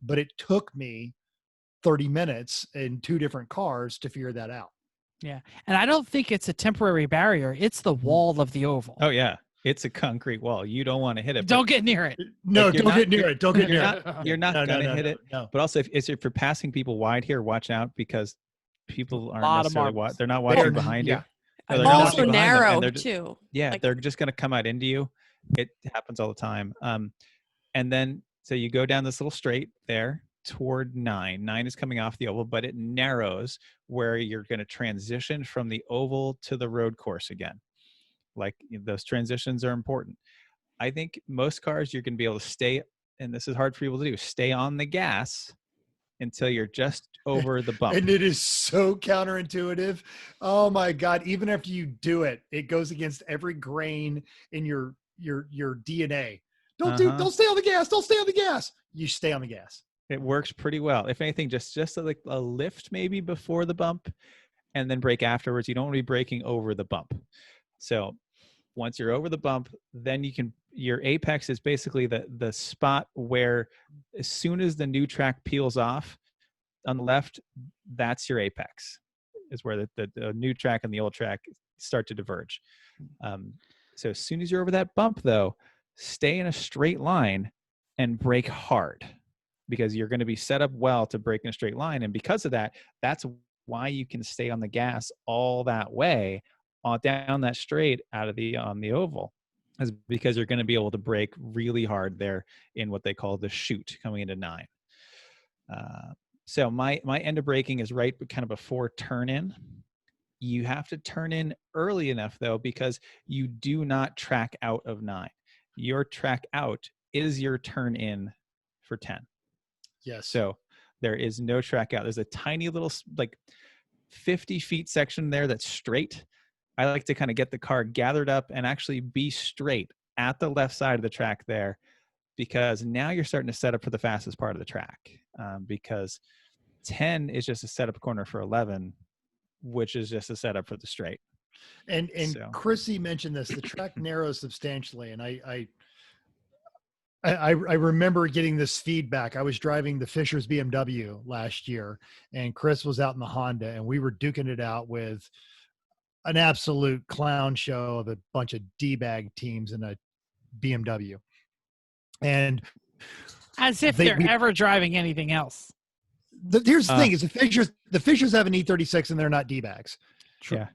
But it took me 30 minutes in 2 different cars to figure that out. Yeah. And I don't think it's a temporary barrier. It's the wall of the oval. Oh, yeah. It's a concrete wall. You don't want to hit it. Don't get near it. No, don't get near it. Don't get near it. You're not going to hit it. No. But also, if you're passing people wide here, watch out, because people aren't necessarily they're not watching behind you. No, they're also narrow too. Yeah, they're just going to come out into you. It happens all the time. And then so you go down this little straight there toward 9. 9 is coming off the oval, but it narrows where you're going to transition from the oval to the road course again. Like, those transitions are important. I think most cars you're going to be able to stay, and this is hard for people to do, stay on the gas until you're just over the bump. And it is so counterintuitive. Oh my God. Even after you do it, it goes against every grain in your DNA. Don't stay on the gas. Don't stay on the gas. You stay on the gas. It works pretty well. If anything, just like a lift maybe before the bump and then brake afterwards. You don't want to be braking over the bump. So once you're over the bump, then your apex is basically the spot where, as soon as the new track peels off on the left, that's your apex, is where the new track and the old track start to diverge. So as soon as you're over that bump, though, stay in a straight line and brake hard, because you're going to be set up well to brake in a straight line. And because of that, that's why you can stay on the gas all that way down that straight out of on the oval, is because you're going to be able to brake really hard there in what they call the chute coming into 9. So my end of braking is right kind of before turn in. You have to turn in early enough, though, because you do not track out of 9. Your track out is your turn in for 10. Yes. So there is no track out. There's a tiny little, like, 50 feet section there that's straight. I like to kind of get the car gathered up and actually be straight at the left side of the track there, because now you're starting to set up for the fastest part of the track, because 10 is just a setup corner for 11, which is just a setup for the straight. And Chrissy mentioned this, the track narrows substantially. And I remember getting this feedback. I was driving the Fisher's BMW last year, and Chris was out in the Honda, and we were duking it out with an absolute clown show of a bunch of D-bag teams in a BMW. And As if they're ever driving anything else. Here's the thing: is the Fishers have an E36 and they're not D-bags. Yeah.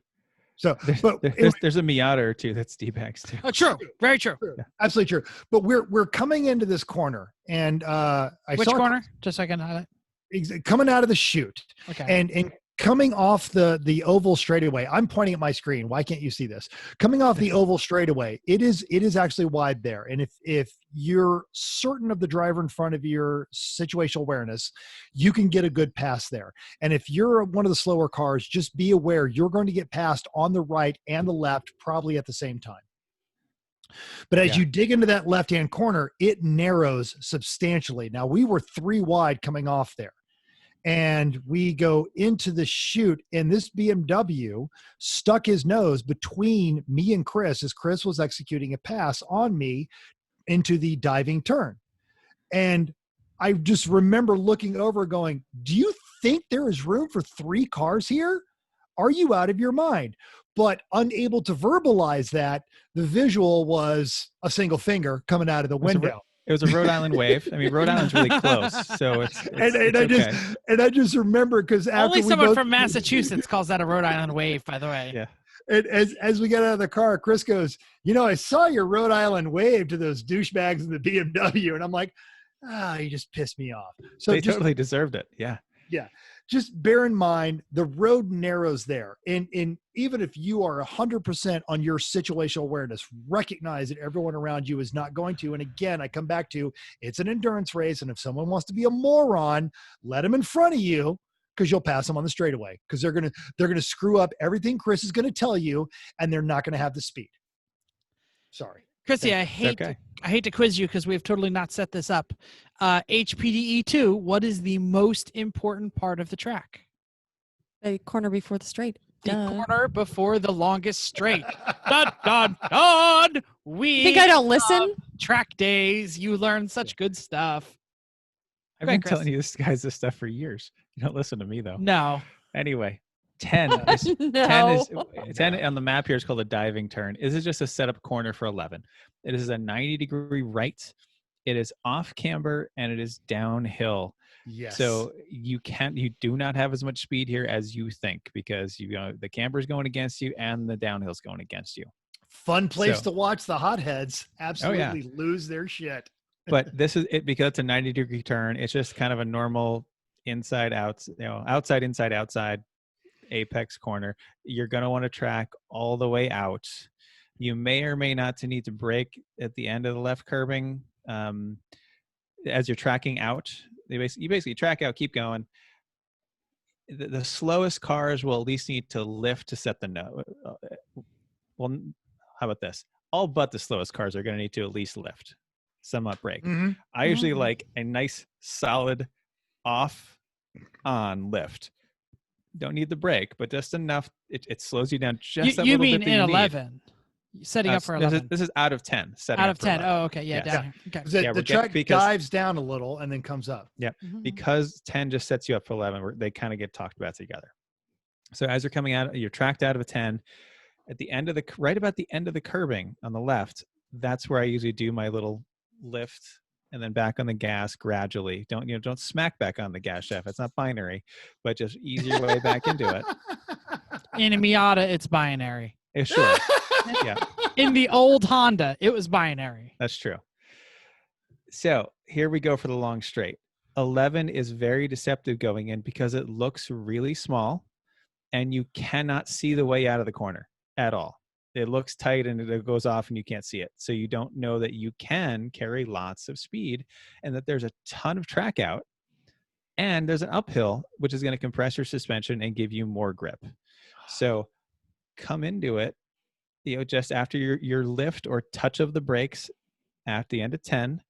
So, there's a Miata or two that's D-bags too. Oh, true. Very true. Yeah. Absolutely true. But we're coming into this corner, and which corner? Just so I can highlight. Coming out of the chute. Okay. And coming off the oval straightaway. I'm pointing at my screen. Why can't you see this? Coming off the oval straightaway, it is actually wide there. And if you're certain of the driver in front of your situational awareness, you can get a good pass there. And if you're one of the slower cars, just be aware you're going to get passed on the right and the left probably at the same time. But as you dig into that left-hand corner, it narrows substantially. Now, we were 3 wide coming off there. And we go into the chute, and this BMW stuck his nose between me and Chris as Chris was executing a pass on me into the diving turn. And I just remember looking over going, do you think there is room for 3 cars here? Are you out of your mind? But unable to verbalize that, the visual was a single finger coming out of the window. It was a Rhode Island wave. I mean, Rhode Island's really close, so it's I just remember because only someone from Massachusetts calls that a Rhode Island wave, by the way. Yeah. And as we got out of the car, Chris goes, I saw your Rhode Island wave to those douchebags in the BMW, and I'm like, you just pissed me off. So they totally deserved it. Yeah. Yeah. Just bear in mind the road narrows there. And even if you are 100% on your situational awareness, recognize that everyone around you is not going to. And again, I come back to it's an endurance race. And if someone wants to be a moron, let them in front of you because you'll pass them on the straightaway because they're going to screw up everything Chris is going to tell you and they're not going to have the speed. Sorry. Chrissy, I hate to quiz you because we've totally not set this up. HPDE2, what is the most important part of the track? The corner before the straight. The corner before the longest straight. Dun, dun, dun. We think I don't listen? Track days. You learn such good stuff. I've been telling you this stuff for years. You don't listen to me, though. No. Anyway. 10 10 on the map here is called a diving turn. This is just a setup corner for 11. It is a 90-degree right. It is off camber and it is downhill. Yes. So you do not have as much speed here as you think because the camber is going against you and the downhill is going against you. Fun place to watch the hotheads absolutely lose their shit. But this is it because it's a 90-degree turn. It's just kind of a normal inside out, outside inside outside apex corner. You're going to want to track all the way out. You may or may not need to brake at the end of the left curbing as you're tracking out. You basically track out, keep going. The slowest cars will at least need to lift to set the nose. Well, how about this? All but the slowest cars are going to need to at least lift, somewhat brake. Mm-hmm. I usually like a nice solid off on lift. Don't need the brake, but just enough. It slows you down just a little bit. You mean in 11? Setting up for 11. This is out of 10. Out of 10. Oh, okay. Yeah, down here. Okay. The track dives down a little and then comes up. Yeah, because 10 just sets you up for 11. They kind of get talked about together. So as you're coming out, you're tracked out of a 10. At the end of right about the end of the curbing on the left, that's where I usually do my little lift and then back on the gas gradually. Don't smack back on the gas shaft. It's not binary, but just ease your way back into it. In a Miata, it's binary. Sure. Yeah. In the old Honda, it was binary. That's true. So here we go for the long straight. 11 is very deceptive going in because it looks really small and you cannot see the way out of the corner at all. It looks tight and it goes off and you can't see it. So you don't know that you can carry lots of speed and that there's a ton of track out and there's an uphill, which is going to compress your suspension and give you more grip. So come into it, just after your lift or touch of the brakes at the end of 10,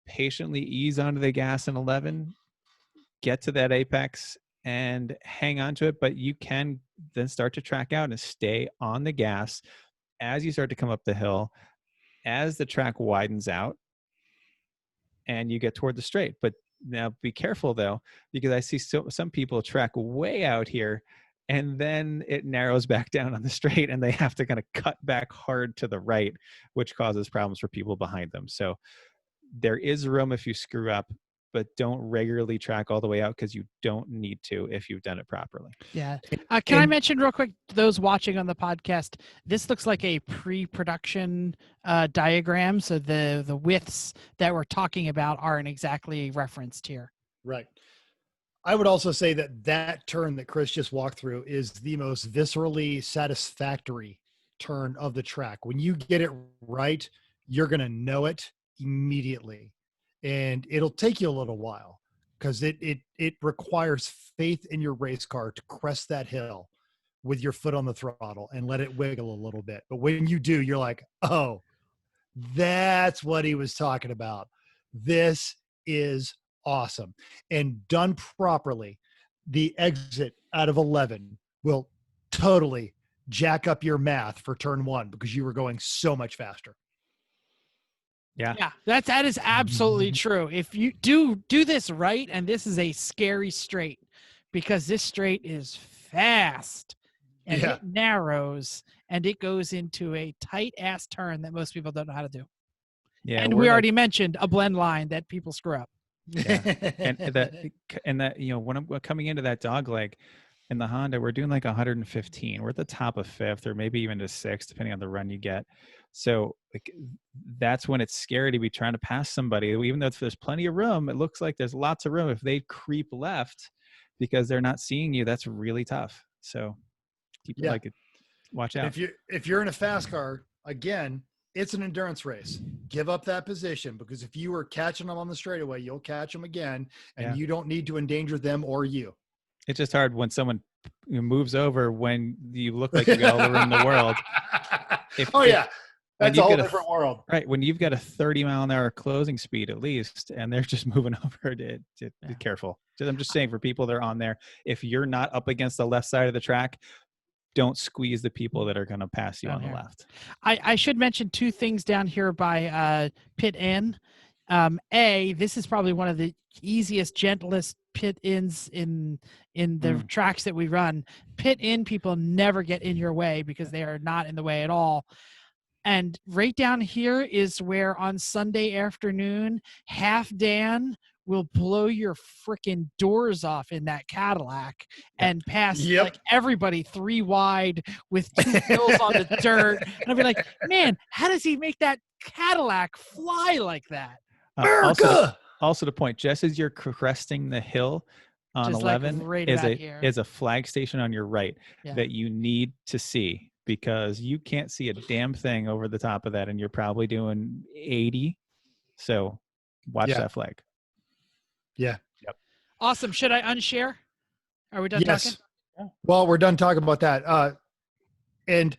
patiently ease onto the gas in 11, get to that apex and hang on to it, but you can then start to track out and stay on the gas as you start to come up the hill. As the track widens out, and you get toward the straight. But now be careful though, because I see some people track way out here, and then it narrows back down on the straight, and they have to kind of cut back hard to the right, which causes problems for people behind them. So there is room if you screw up, but don't regularly track all the way out, because you don't need to if you've done it properly. Yeah. Can I mention real quick to those watching on the podcast, this looks like a pre-production diagram. So the widths that we're talking about aren't exactly referenced here. Right. I would also say that turn that Chris just walked through is the most viscerally satisfactory turn of the track. When you get it right, you're going to know it immediately. And it'll take you a little while, because it requires faith in your race car to crest that hill with your foot on the throttle and let it wiggle a little bit. But when you do, you're like, oh, that's what he was talking about. This is awesome. And done properly, the exit out of 11 will totally jack up your math for turn 1, because you were going so much faster. Yeah, that is absolutely true. If you do this right, and this is a scary straight, because this straight is fast and it narrows and it goes into a tight ass turn that most people don't know how to do. Yeah, and we already mentioned a blend line that people screw up. Yeah, and that when I'm coming into that dog leg in the Honda, we're doing like 115. We're at the top of 5th, or maybe even to 6th, depending on the run you get. So like, that's when it's scary to be trying to pass somebody. Even though there's plenty of room, it looks like there's lots of room. If they creep left because they're not seeing you, that's really tough. So watch out. If you're in a fast car, again, it's an endurance race. Give up that position, because if you are catching them on the straightaway, you'll catch them again, and you don't need to endanger them or you. It's just hard when someone moves over when you look like you got all the room in the world. That's a whole different world. Right. When you've got a 30-mile-an-hour closing speed at least, and they're just moving over, be careful. I'm just saying, for people that are on there, if you're not up against the left side of the track, don't squeeze the people that are going to pass you on the left. I should mention 2 things down here by pit in. This is probably one of the easiest, gentlest pit ins in the tracks that we run. Pit in people never get in your way, because they are not in the way at all. And right down here is where on Sunday afternoon, Half Dan will blow your freaking doors off in that Cadillac and pass like everybody 3 wide with 2 wheels on the dirt. And I'll be like, man, how does he make that Cadillac fly like that? Also to point, just as you're cresting the hill on just 11 like is a flag station on your right that you need to see, because you can't see a damn thing over the top of that, and you're probably doing 80. So watch that flag. Yeah. Yep. Awesome. Should I unshare? Are we done talking? Yeah. Well, we're done talking about that. And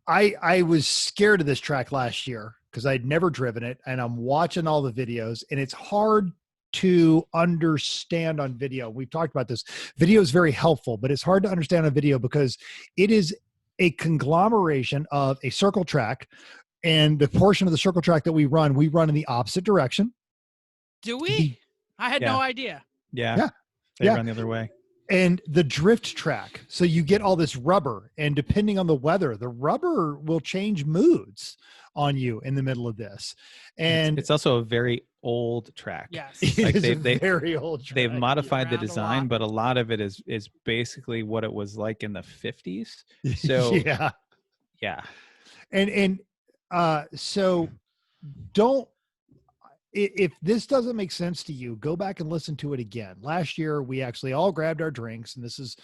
I was scared of this track last year, because I'd never driven it, and I'm watching all the videos, and it's hard to understand on video. We've talked about this. Video is very helpful, but it's hard to understand on video, because it is a conglomeration of a circle track, and the portion of the circle track that we run in the opposite direction. Do we? I had no idea. Yeah. They run the other way. And the drift track. So you get all this rubber, and depending on the weather, the rubber will change moods on you in the middle of this. And it's also a very old track. Yes. Like it is a very old track. They've modified the design, but a lot of it is basically what it was like in the 50s. So yeah. And so don't, if this doesn't make sense to you, go back and listen to it again. Last year, we actually all grabbed our drinks, and this is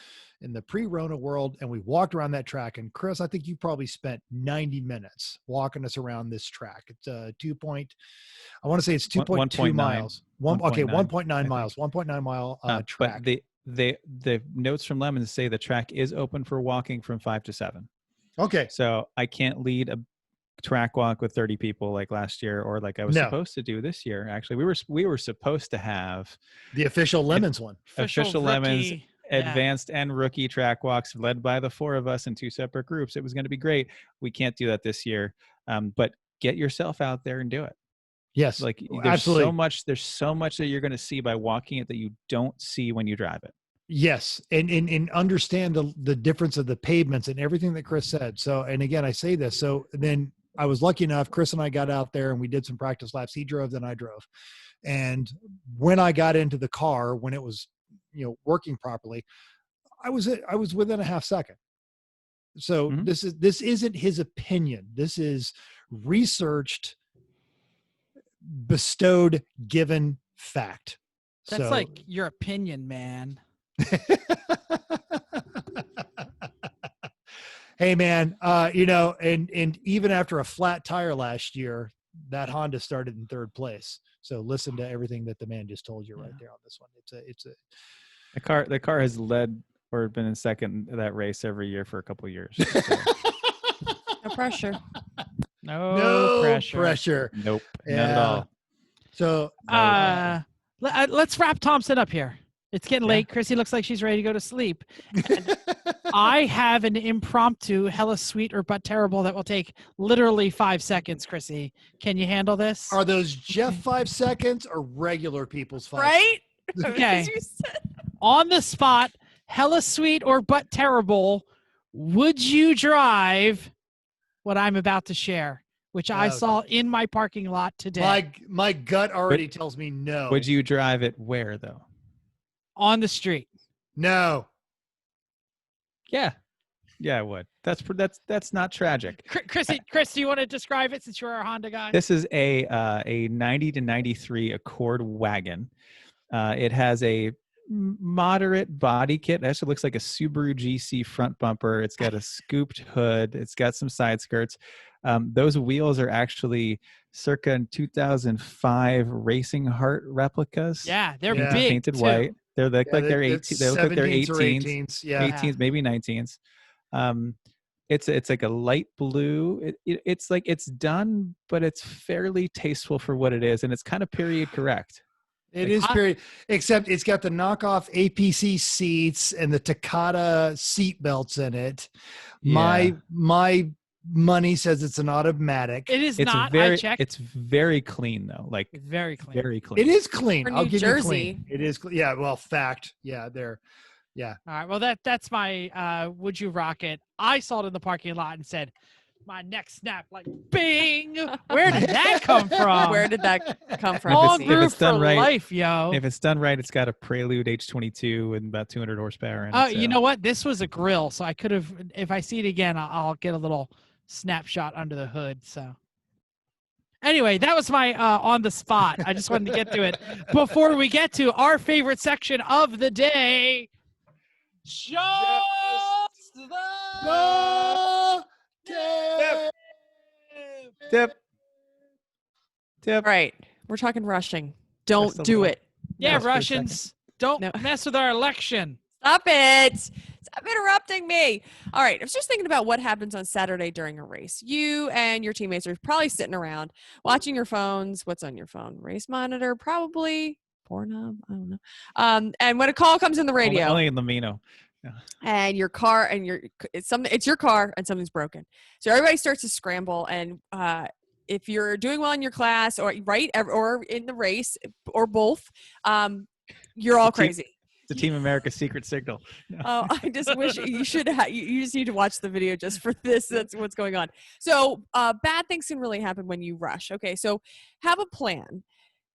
in the pre-Rona world, and we walked around that track. And Chris, I think you probably spent 90 minutes walking us around this track. It's I want to say it's 2.2 miles. 1.9 miles, 1.9 mile track. But the notes from Lemons say the track is open for walking from 5 to 7. Okay. So I can't lead a track walk with 30 people like last year, or like I was supposed to do this year. Actually, we were supposed to have the official Lemons one. Official Lemons advanced and rookie track walks led by the 4 of us in 2 separate groups. It was going to be great. We can't do that this year. But get yourself out there and do it. Yes, Like there's absolutely. there's so much that you're going to see by walking it that you don't see when you drive it. Yes, and understand the difference of the pavements and everything that Chris said. So, and again, I say this. So then I was lucky enough. Chris and I got out there and we did some practice laps. He drove, then I drove. And when I got into the car, when it was, working properly, I was within a half second. So this isn't his opinion. This is researched, bestowed, given fact. That's like your opinion, man. Hey man, and even after a flat tire last year, that Honda started in third place. So listen to everything that the man just told you right there on this one. It's a the car has led or been in second that race every year for a couple of years. So. No pressure. No pressure. Nope. Yeah. Not at all. So let's wrap Thompson up here. It's getting late. Chrissy looks like she's ready to go to sleep. I have an impromptu hella sweet or but terrible that will take literally 5 seconds, Chrissy. Can you handle this? Are those Jeff 5 seconds or regular people's 5 right? Okay. On the spot, hella sweet or but terrible, would you drive what I'm about to share, which I saw in my parking lot today? My gut already tells me no. Would you drive it where though? On the street. No. Yeah, I would. That's not tragic. Chris, do you want to describe it since you're our Honda guy? This is a 90 to 93 Accord wagon. It has a moderate body kit. It actually looks like a Subaru GC front bumper. It's got a scooped hood. It's got some side skirts. Those wheels are actually circa 2005 Racing Heart replicas. Yeah, they're big, painted too. white. They're like they're 18. They look like they're 18s. Yeah, 18s, maybe 19s. It's like a light blue. It's like it's done, but it's fairly tasteful for what it is, and it's kind of period correct. It is period, except it's got the knockoff APC seats and the Takata seat belts in it. Yeah. My money says it's an automatic. It is It's not. very, I checked. It's very clean though. Like very clean. Very clean. It is clean. For I'll New give Jersey. you clean. It is. Yeah. Well, fact. Yeah. There. Yeah. All right. Well, that's my would you rock it? I saw it in the parking lot and said, my neck snapped like bing. Where did that come from? Where did that come from? On if roof it's done for right- life, yo. If it's done right, it's got a Prelude H22 and about 200 horsepower. In Oh, it, you know what? This was a grill, so I could have. If I see it again, I'll get a little snapshot under the hood. So, anyway, that was my on the spot. I just wanted to get to it before we get to our favorite section of the day. Just the Tip. All right. We're talking rushing. Don't Just a do little. it. Yeah, Just for a Russians, don't No. mess with our election. Stop it. Stop interrupting me. All right. I was just thinking about what happens on Saturday during a race. You and your teammates are probably sitting around watching your phones. What's on your phone? Race monitor, probably. Pornhub. I don't know. And when a call comes in the radio, Only in Lamino. and your car and it's your car and something's broken. So everybody starts to scramble. And if you're doing well in your class or in the race or both, you're all crazy. It's a Team America secret signal. No. Oh, I just wish you should you just need to watch the video just for this. That's what's going on. So bad things can really happen when you rush. Okay, so have a plan.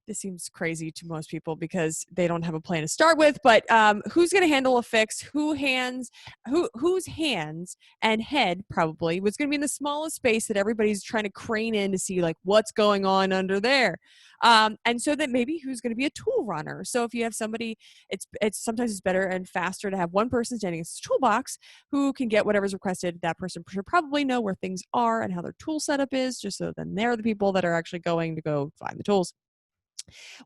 This seems crazy to most people because they don't have a plan to start with, but who's going to handle a fix? Whose hands and head probably was going to be in the smallest space that everybody's trying to crane in to see like what's going on under there. And so that maybe who's going to be a tool runner. So if you have somebody, it's sometimes it's better and faster to have one person standing in a toolbox who can get whatever's requested. That person should probably know where things are and how their tool setup is, just so then they're the people that are actually going to go find the tools.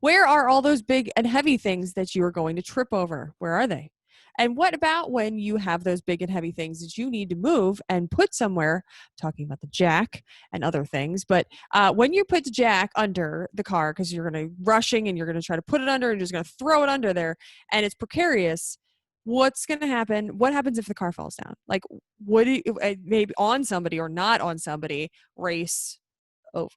Where are all those big and heavy things that you are going to trip over? Where are they? And what about when you have those big and heavy things that you need to move and put somewhere? I'm talking about the jack and other things. But when you put the jack under the car because you're going to rushing and you're going to try to put it under and you're just going to throw it under there and it's precarious, what's going to happen? What happens if the car falls down? Like, what do you, maybe on somebody or not on somebody, race over,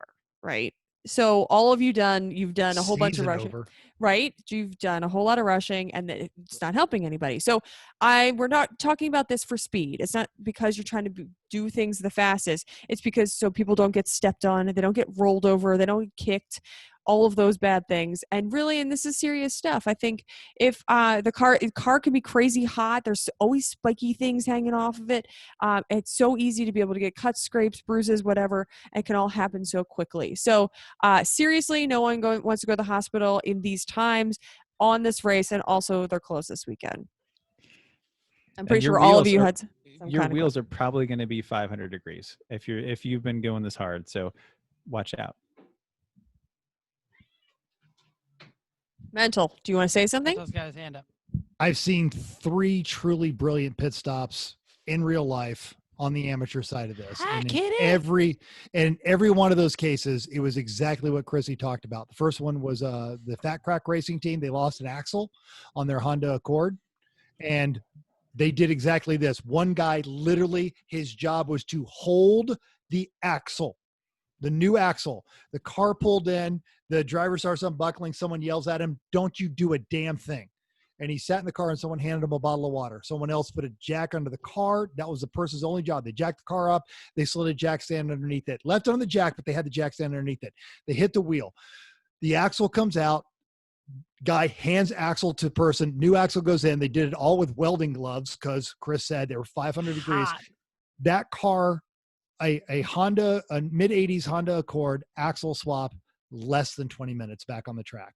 right? So all of you've done a whole bunch of Season rushing, over. right? You've done a whole lot of rushing, and it's not helping anybody. So we're not talking about this for speed. It's not because you're trying to do things the fastest. It's because so people don't get stepped on, they don't get rolled over, they don't get kicked, all of those bad things. And really, and this is serious stuff. I think if the car can be crazy hot, there's always spiky things hanging off of it. It's so easy to be able to get cuts, scrapes, bruises, whatever. It can all happen so quickly. So seriously, no one wants to go to the hospital in these times on this race, and also they're closed this weekend. I'm pretty sure all of you had some your wheels are probably going to be 500 degrees if you've been going this hard. So watch out. Mental. Do you want to say something? Those guys' hand up. I've seen 3 truly brilliant pit stops in real life on the amateur side of this. And in every one of those cases, it was exactly what Chrissy talked about. The first one was the Fat Crack Racing team. They lost an axle on their Honda Accord, and they did exactly this. One guy, literally, his job was to hold the axle, the new axle. The car pulled in, the driver starts unbuckling, someone yells at him, "Don't you do a damn thing." And he sat in the car and someone handed him a bottle of water. Someone else put a jack under the car. That was the person's only job. They jacked the car up. They slid a jack stand underneath it. Left it on the jack, but they had the jack stand underneath it. They hit the wheel. The axle comes out. Guy hands axle to person. New axle goes in. They did it all with welding gloves because Chris said they were 500 degrees. Hot. That car, a mid-'80s Honda Accord axle swap, less than 20 minutes back on the track.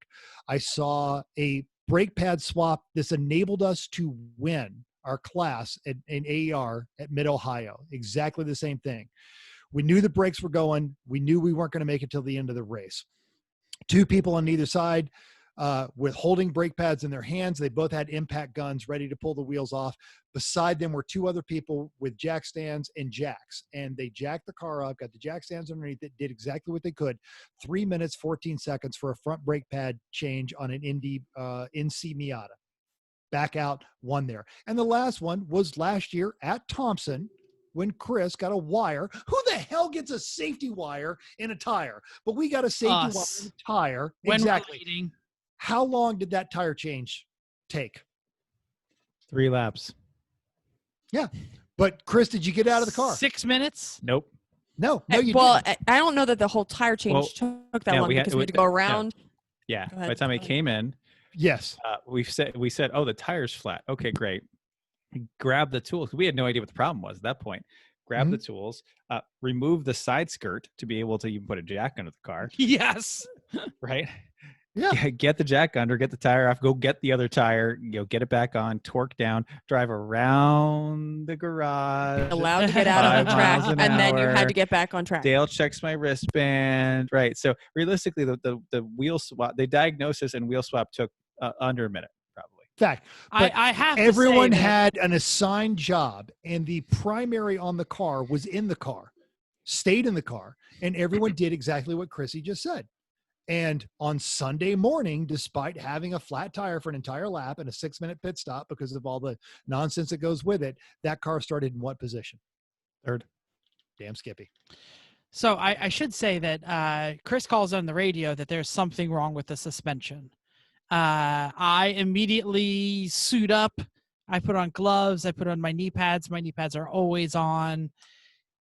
I saw a brake pad swap. This enabled us to win our class in AER at Mid-Ohio. Exactly the same thing. We knew the brakes were going. We knew we weren't going to make it till the end of the race. 2 people on either side with holding brake pads in their hands. They both had impact guns ready to pull the wheels off. Beside them were 2 other people with jack stands and jacks. And they jacked the car up, got the jack stands underneath it, did exactly what they could. 3 minutes, 14 seconds for a front brake pad change on an Indy NC Miata. Back out, won there. And the last one was last year at Thompson when Chris got a wire. Who the hell gets a safety wire in a tire? But we got a safety wire in a tire. When exactly. we're leading. How long did that tire change take? 3 laps. Yeah. But Chris, did you get out of the car? 6 minutes? Nope. No, you well, didn't. I don't know that the whole tire change took that long because we had to go around. Yeah. Go By ahead. the time I came in, Yes. we said, oh, the tire's flat. Okay, great. Grab the tools. We had no idea what the problem was at that point. Grab the tools, remove the side skirt to be able to even put a jack under the car. Yes. Right? Yeah. Get the jack under, get the tire off, go get the other tire, get it back on, torque down, drive around the garage. Allowed to get out on the 5 track, miles and an then you hour. had to get back on track. Dale checks my wristband. Right. So realistically, the wheel swap, the diagnosis and wheel swap took under a minute, probably. Fact. But I have to everyone say that- had an assigned job, and the primary on the car was in the car, stayed in the car, and everyone did exactly what Chrissy just said. And on Sunday morning, despite having a flat tire for an entire lap and a 6-minute pit stop because of all the nonsense that goes with it, that car started in what position? 3rd. Damn Skippy. So I should say that Chris calls on the radio that there's something wrong with the suspension. I immediately suit up. I put on gloves. I put on my knee pads. My knee pads are always on.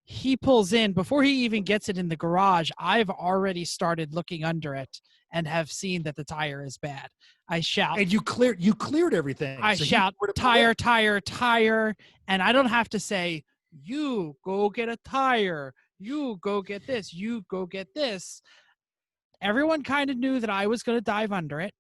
He pulls in. Before he even gets it in the garage, I've already started looking under it and have seen that the tire is bad. I shout. And you cleared everything. I So he shout, would have- tire, tire, tire. And I don't have to say, you go get a tire. You go get this. You go get this. Everyone kind of knew that I was going to dive under it.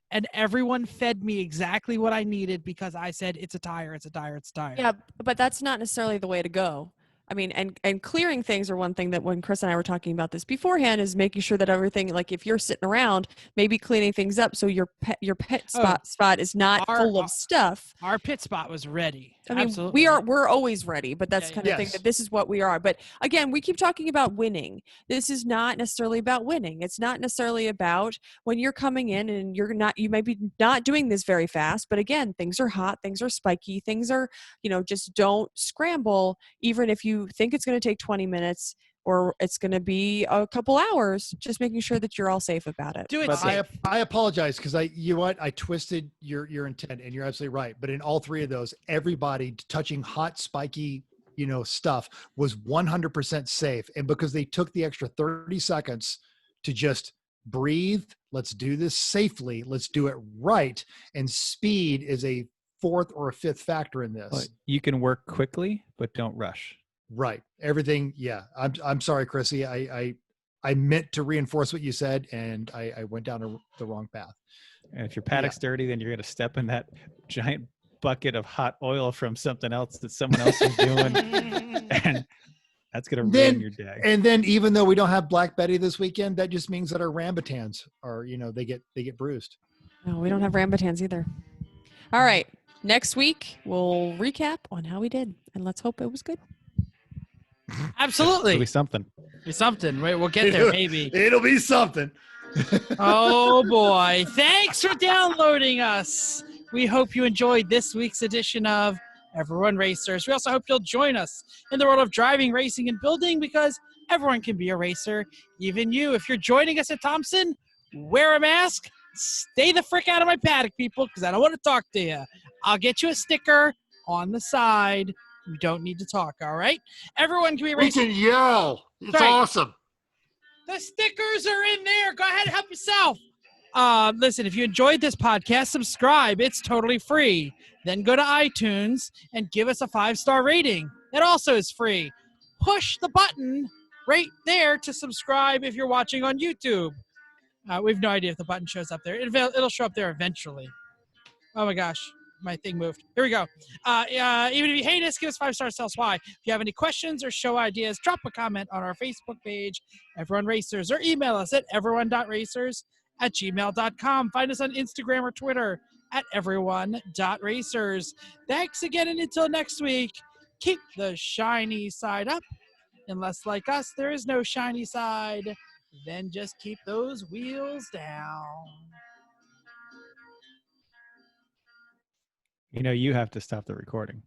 And everyone fed me exactly what I needed because I said, it's a tire, it's a tire, it's a tire. Yeah, but that's not necessarily the way to go. I mean, and clearing things are one thing that when Chris and I were talking about this beforehand is making sure that everything, like if you're sitting around, maybe cleaning things up so your pet spot is not full of stuff. Our pit spot was ready. I mean, Absolutely. we're always ready, but that's kind of thing that this is what we are. But again, we keep talking about winning. This is not necessarily about winning. It's not necessarily about when you're coming in and you might be not doing this very fast, but again, things are hot, things are spiky, things are, just don't scramble, even if you think it's going to take 20 minutes or it's going to be a couple hours. Just making sure that you're all safe about it. Do it But safe. I apologize because you know what? I twisted your intent, and you're absolutely right. But in all three of those, everybody touching hot, spiky, stuff was 100% safe. And because they took the extra 30 seconds to just breathe, let's do this safely, let's do it right. And speed is a fourth or a fifth factor in this. Well, you can work quickly, but don't rush. Right. Everything. Yeah. I'm sorry, Chrissy. I meant to reinforce what you said, and I went down the wrong path. And if your paddock's dirty, then you're going to step in that giant bucket of hot oil from something else that someone else is doing. And that's going to ruin your day. And then even though we don't have Black Betty this weekend, that just means that our rambutans are, they get bruised. No, we don't have rambutans either. All right. Next week, we'll recap on how we did, and let's hope it was good. Absolutely. It'll be something. Be something. We'll get there, maybe. It'll be something. Oh, boy. Thanks for downloading us. We hope you enjoyed this week's edition of Everyone Racers. We also hope you'll join us in the world of driving, racing, and building, because everyone can be a racer, even you. If you're joining us at Thompson, wear a mask. Stay the frick out of my paddock, people, because I don't want to talk to you. I'll get you a sticker on the side. You don't need to talk, all right? Everyone can be a racer. We can yell. It's right. awesome. The stickers are in there. Go ahead and help yourself. Listen, if you enjoyed this podcast, subscribe. It's totally free. Then go to iTunes and give us a 5-star rating. It also is free. Push the button right there to subscribe if you're watching on YouTube. We have no idea if the button shows up there. It'll show up there eventually. Oh, my gosh. My thing moved. Here we go. Even if you hate us, give us 5 stars, tell us why. If you have any questions or show ideas, drop a comment on our Facebook page, Everyone Racers, or email us at everyone.racers@gmail.com. Find us on Instagram or Twitter at everyone.racers. Thanks again, and until next week, keep the shiny side up. Unless, like us, there is no shiny side, then just keep those wheels down. You have to stop the recording.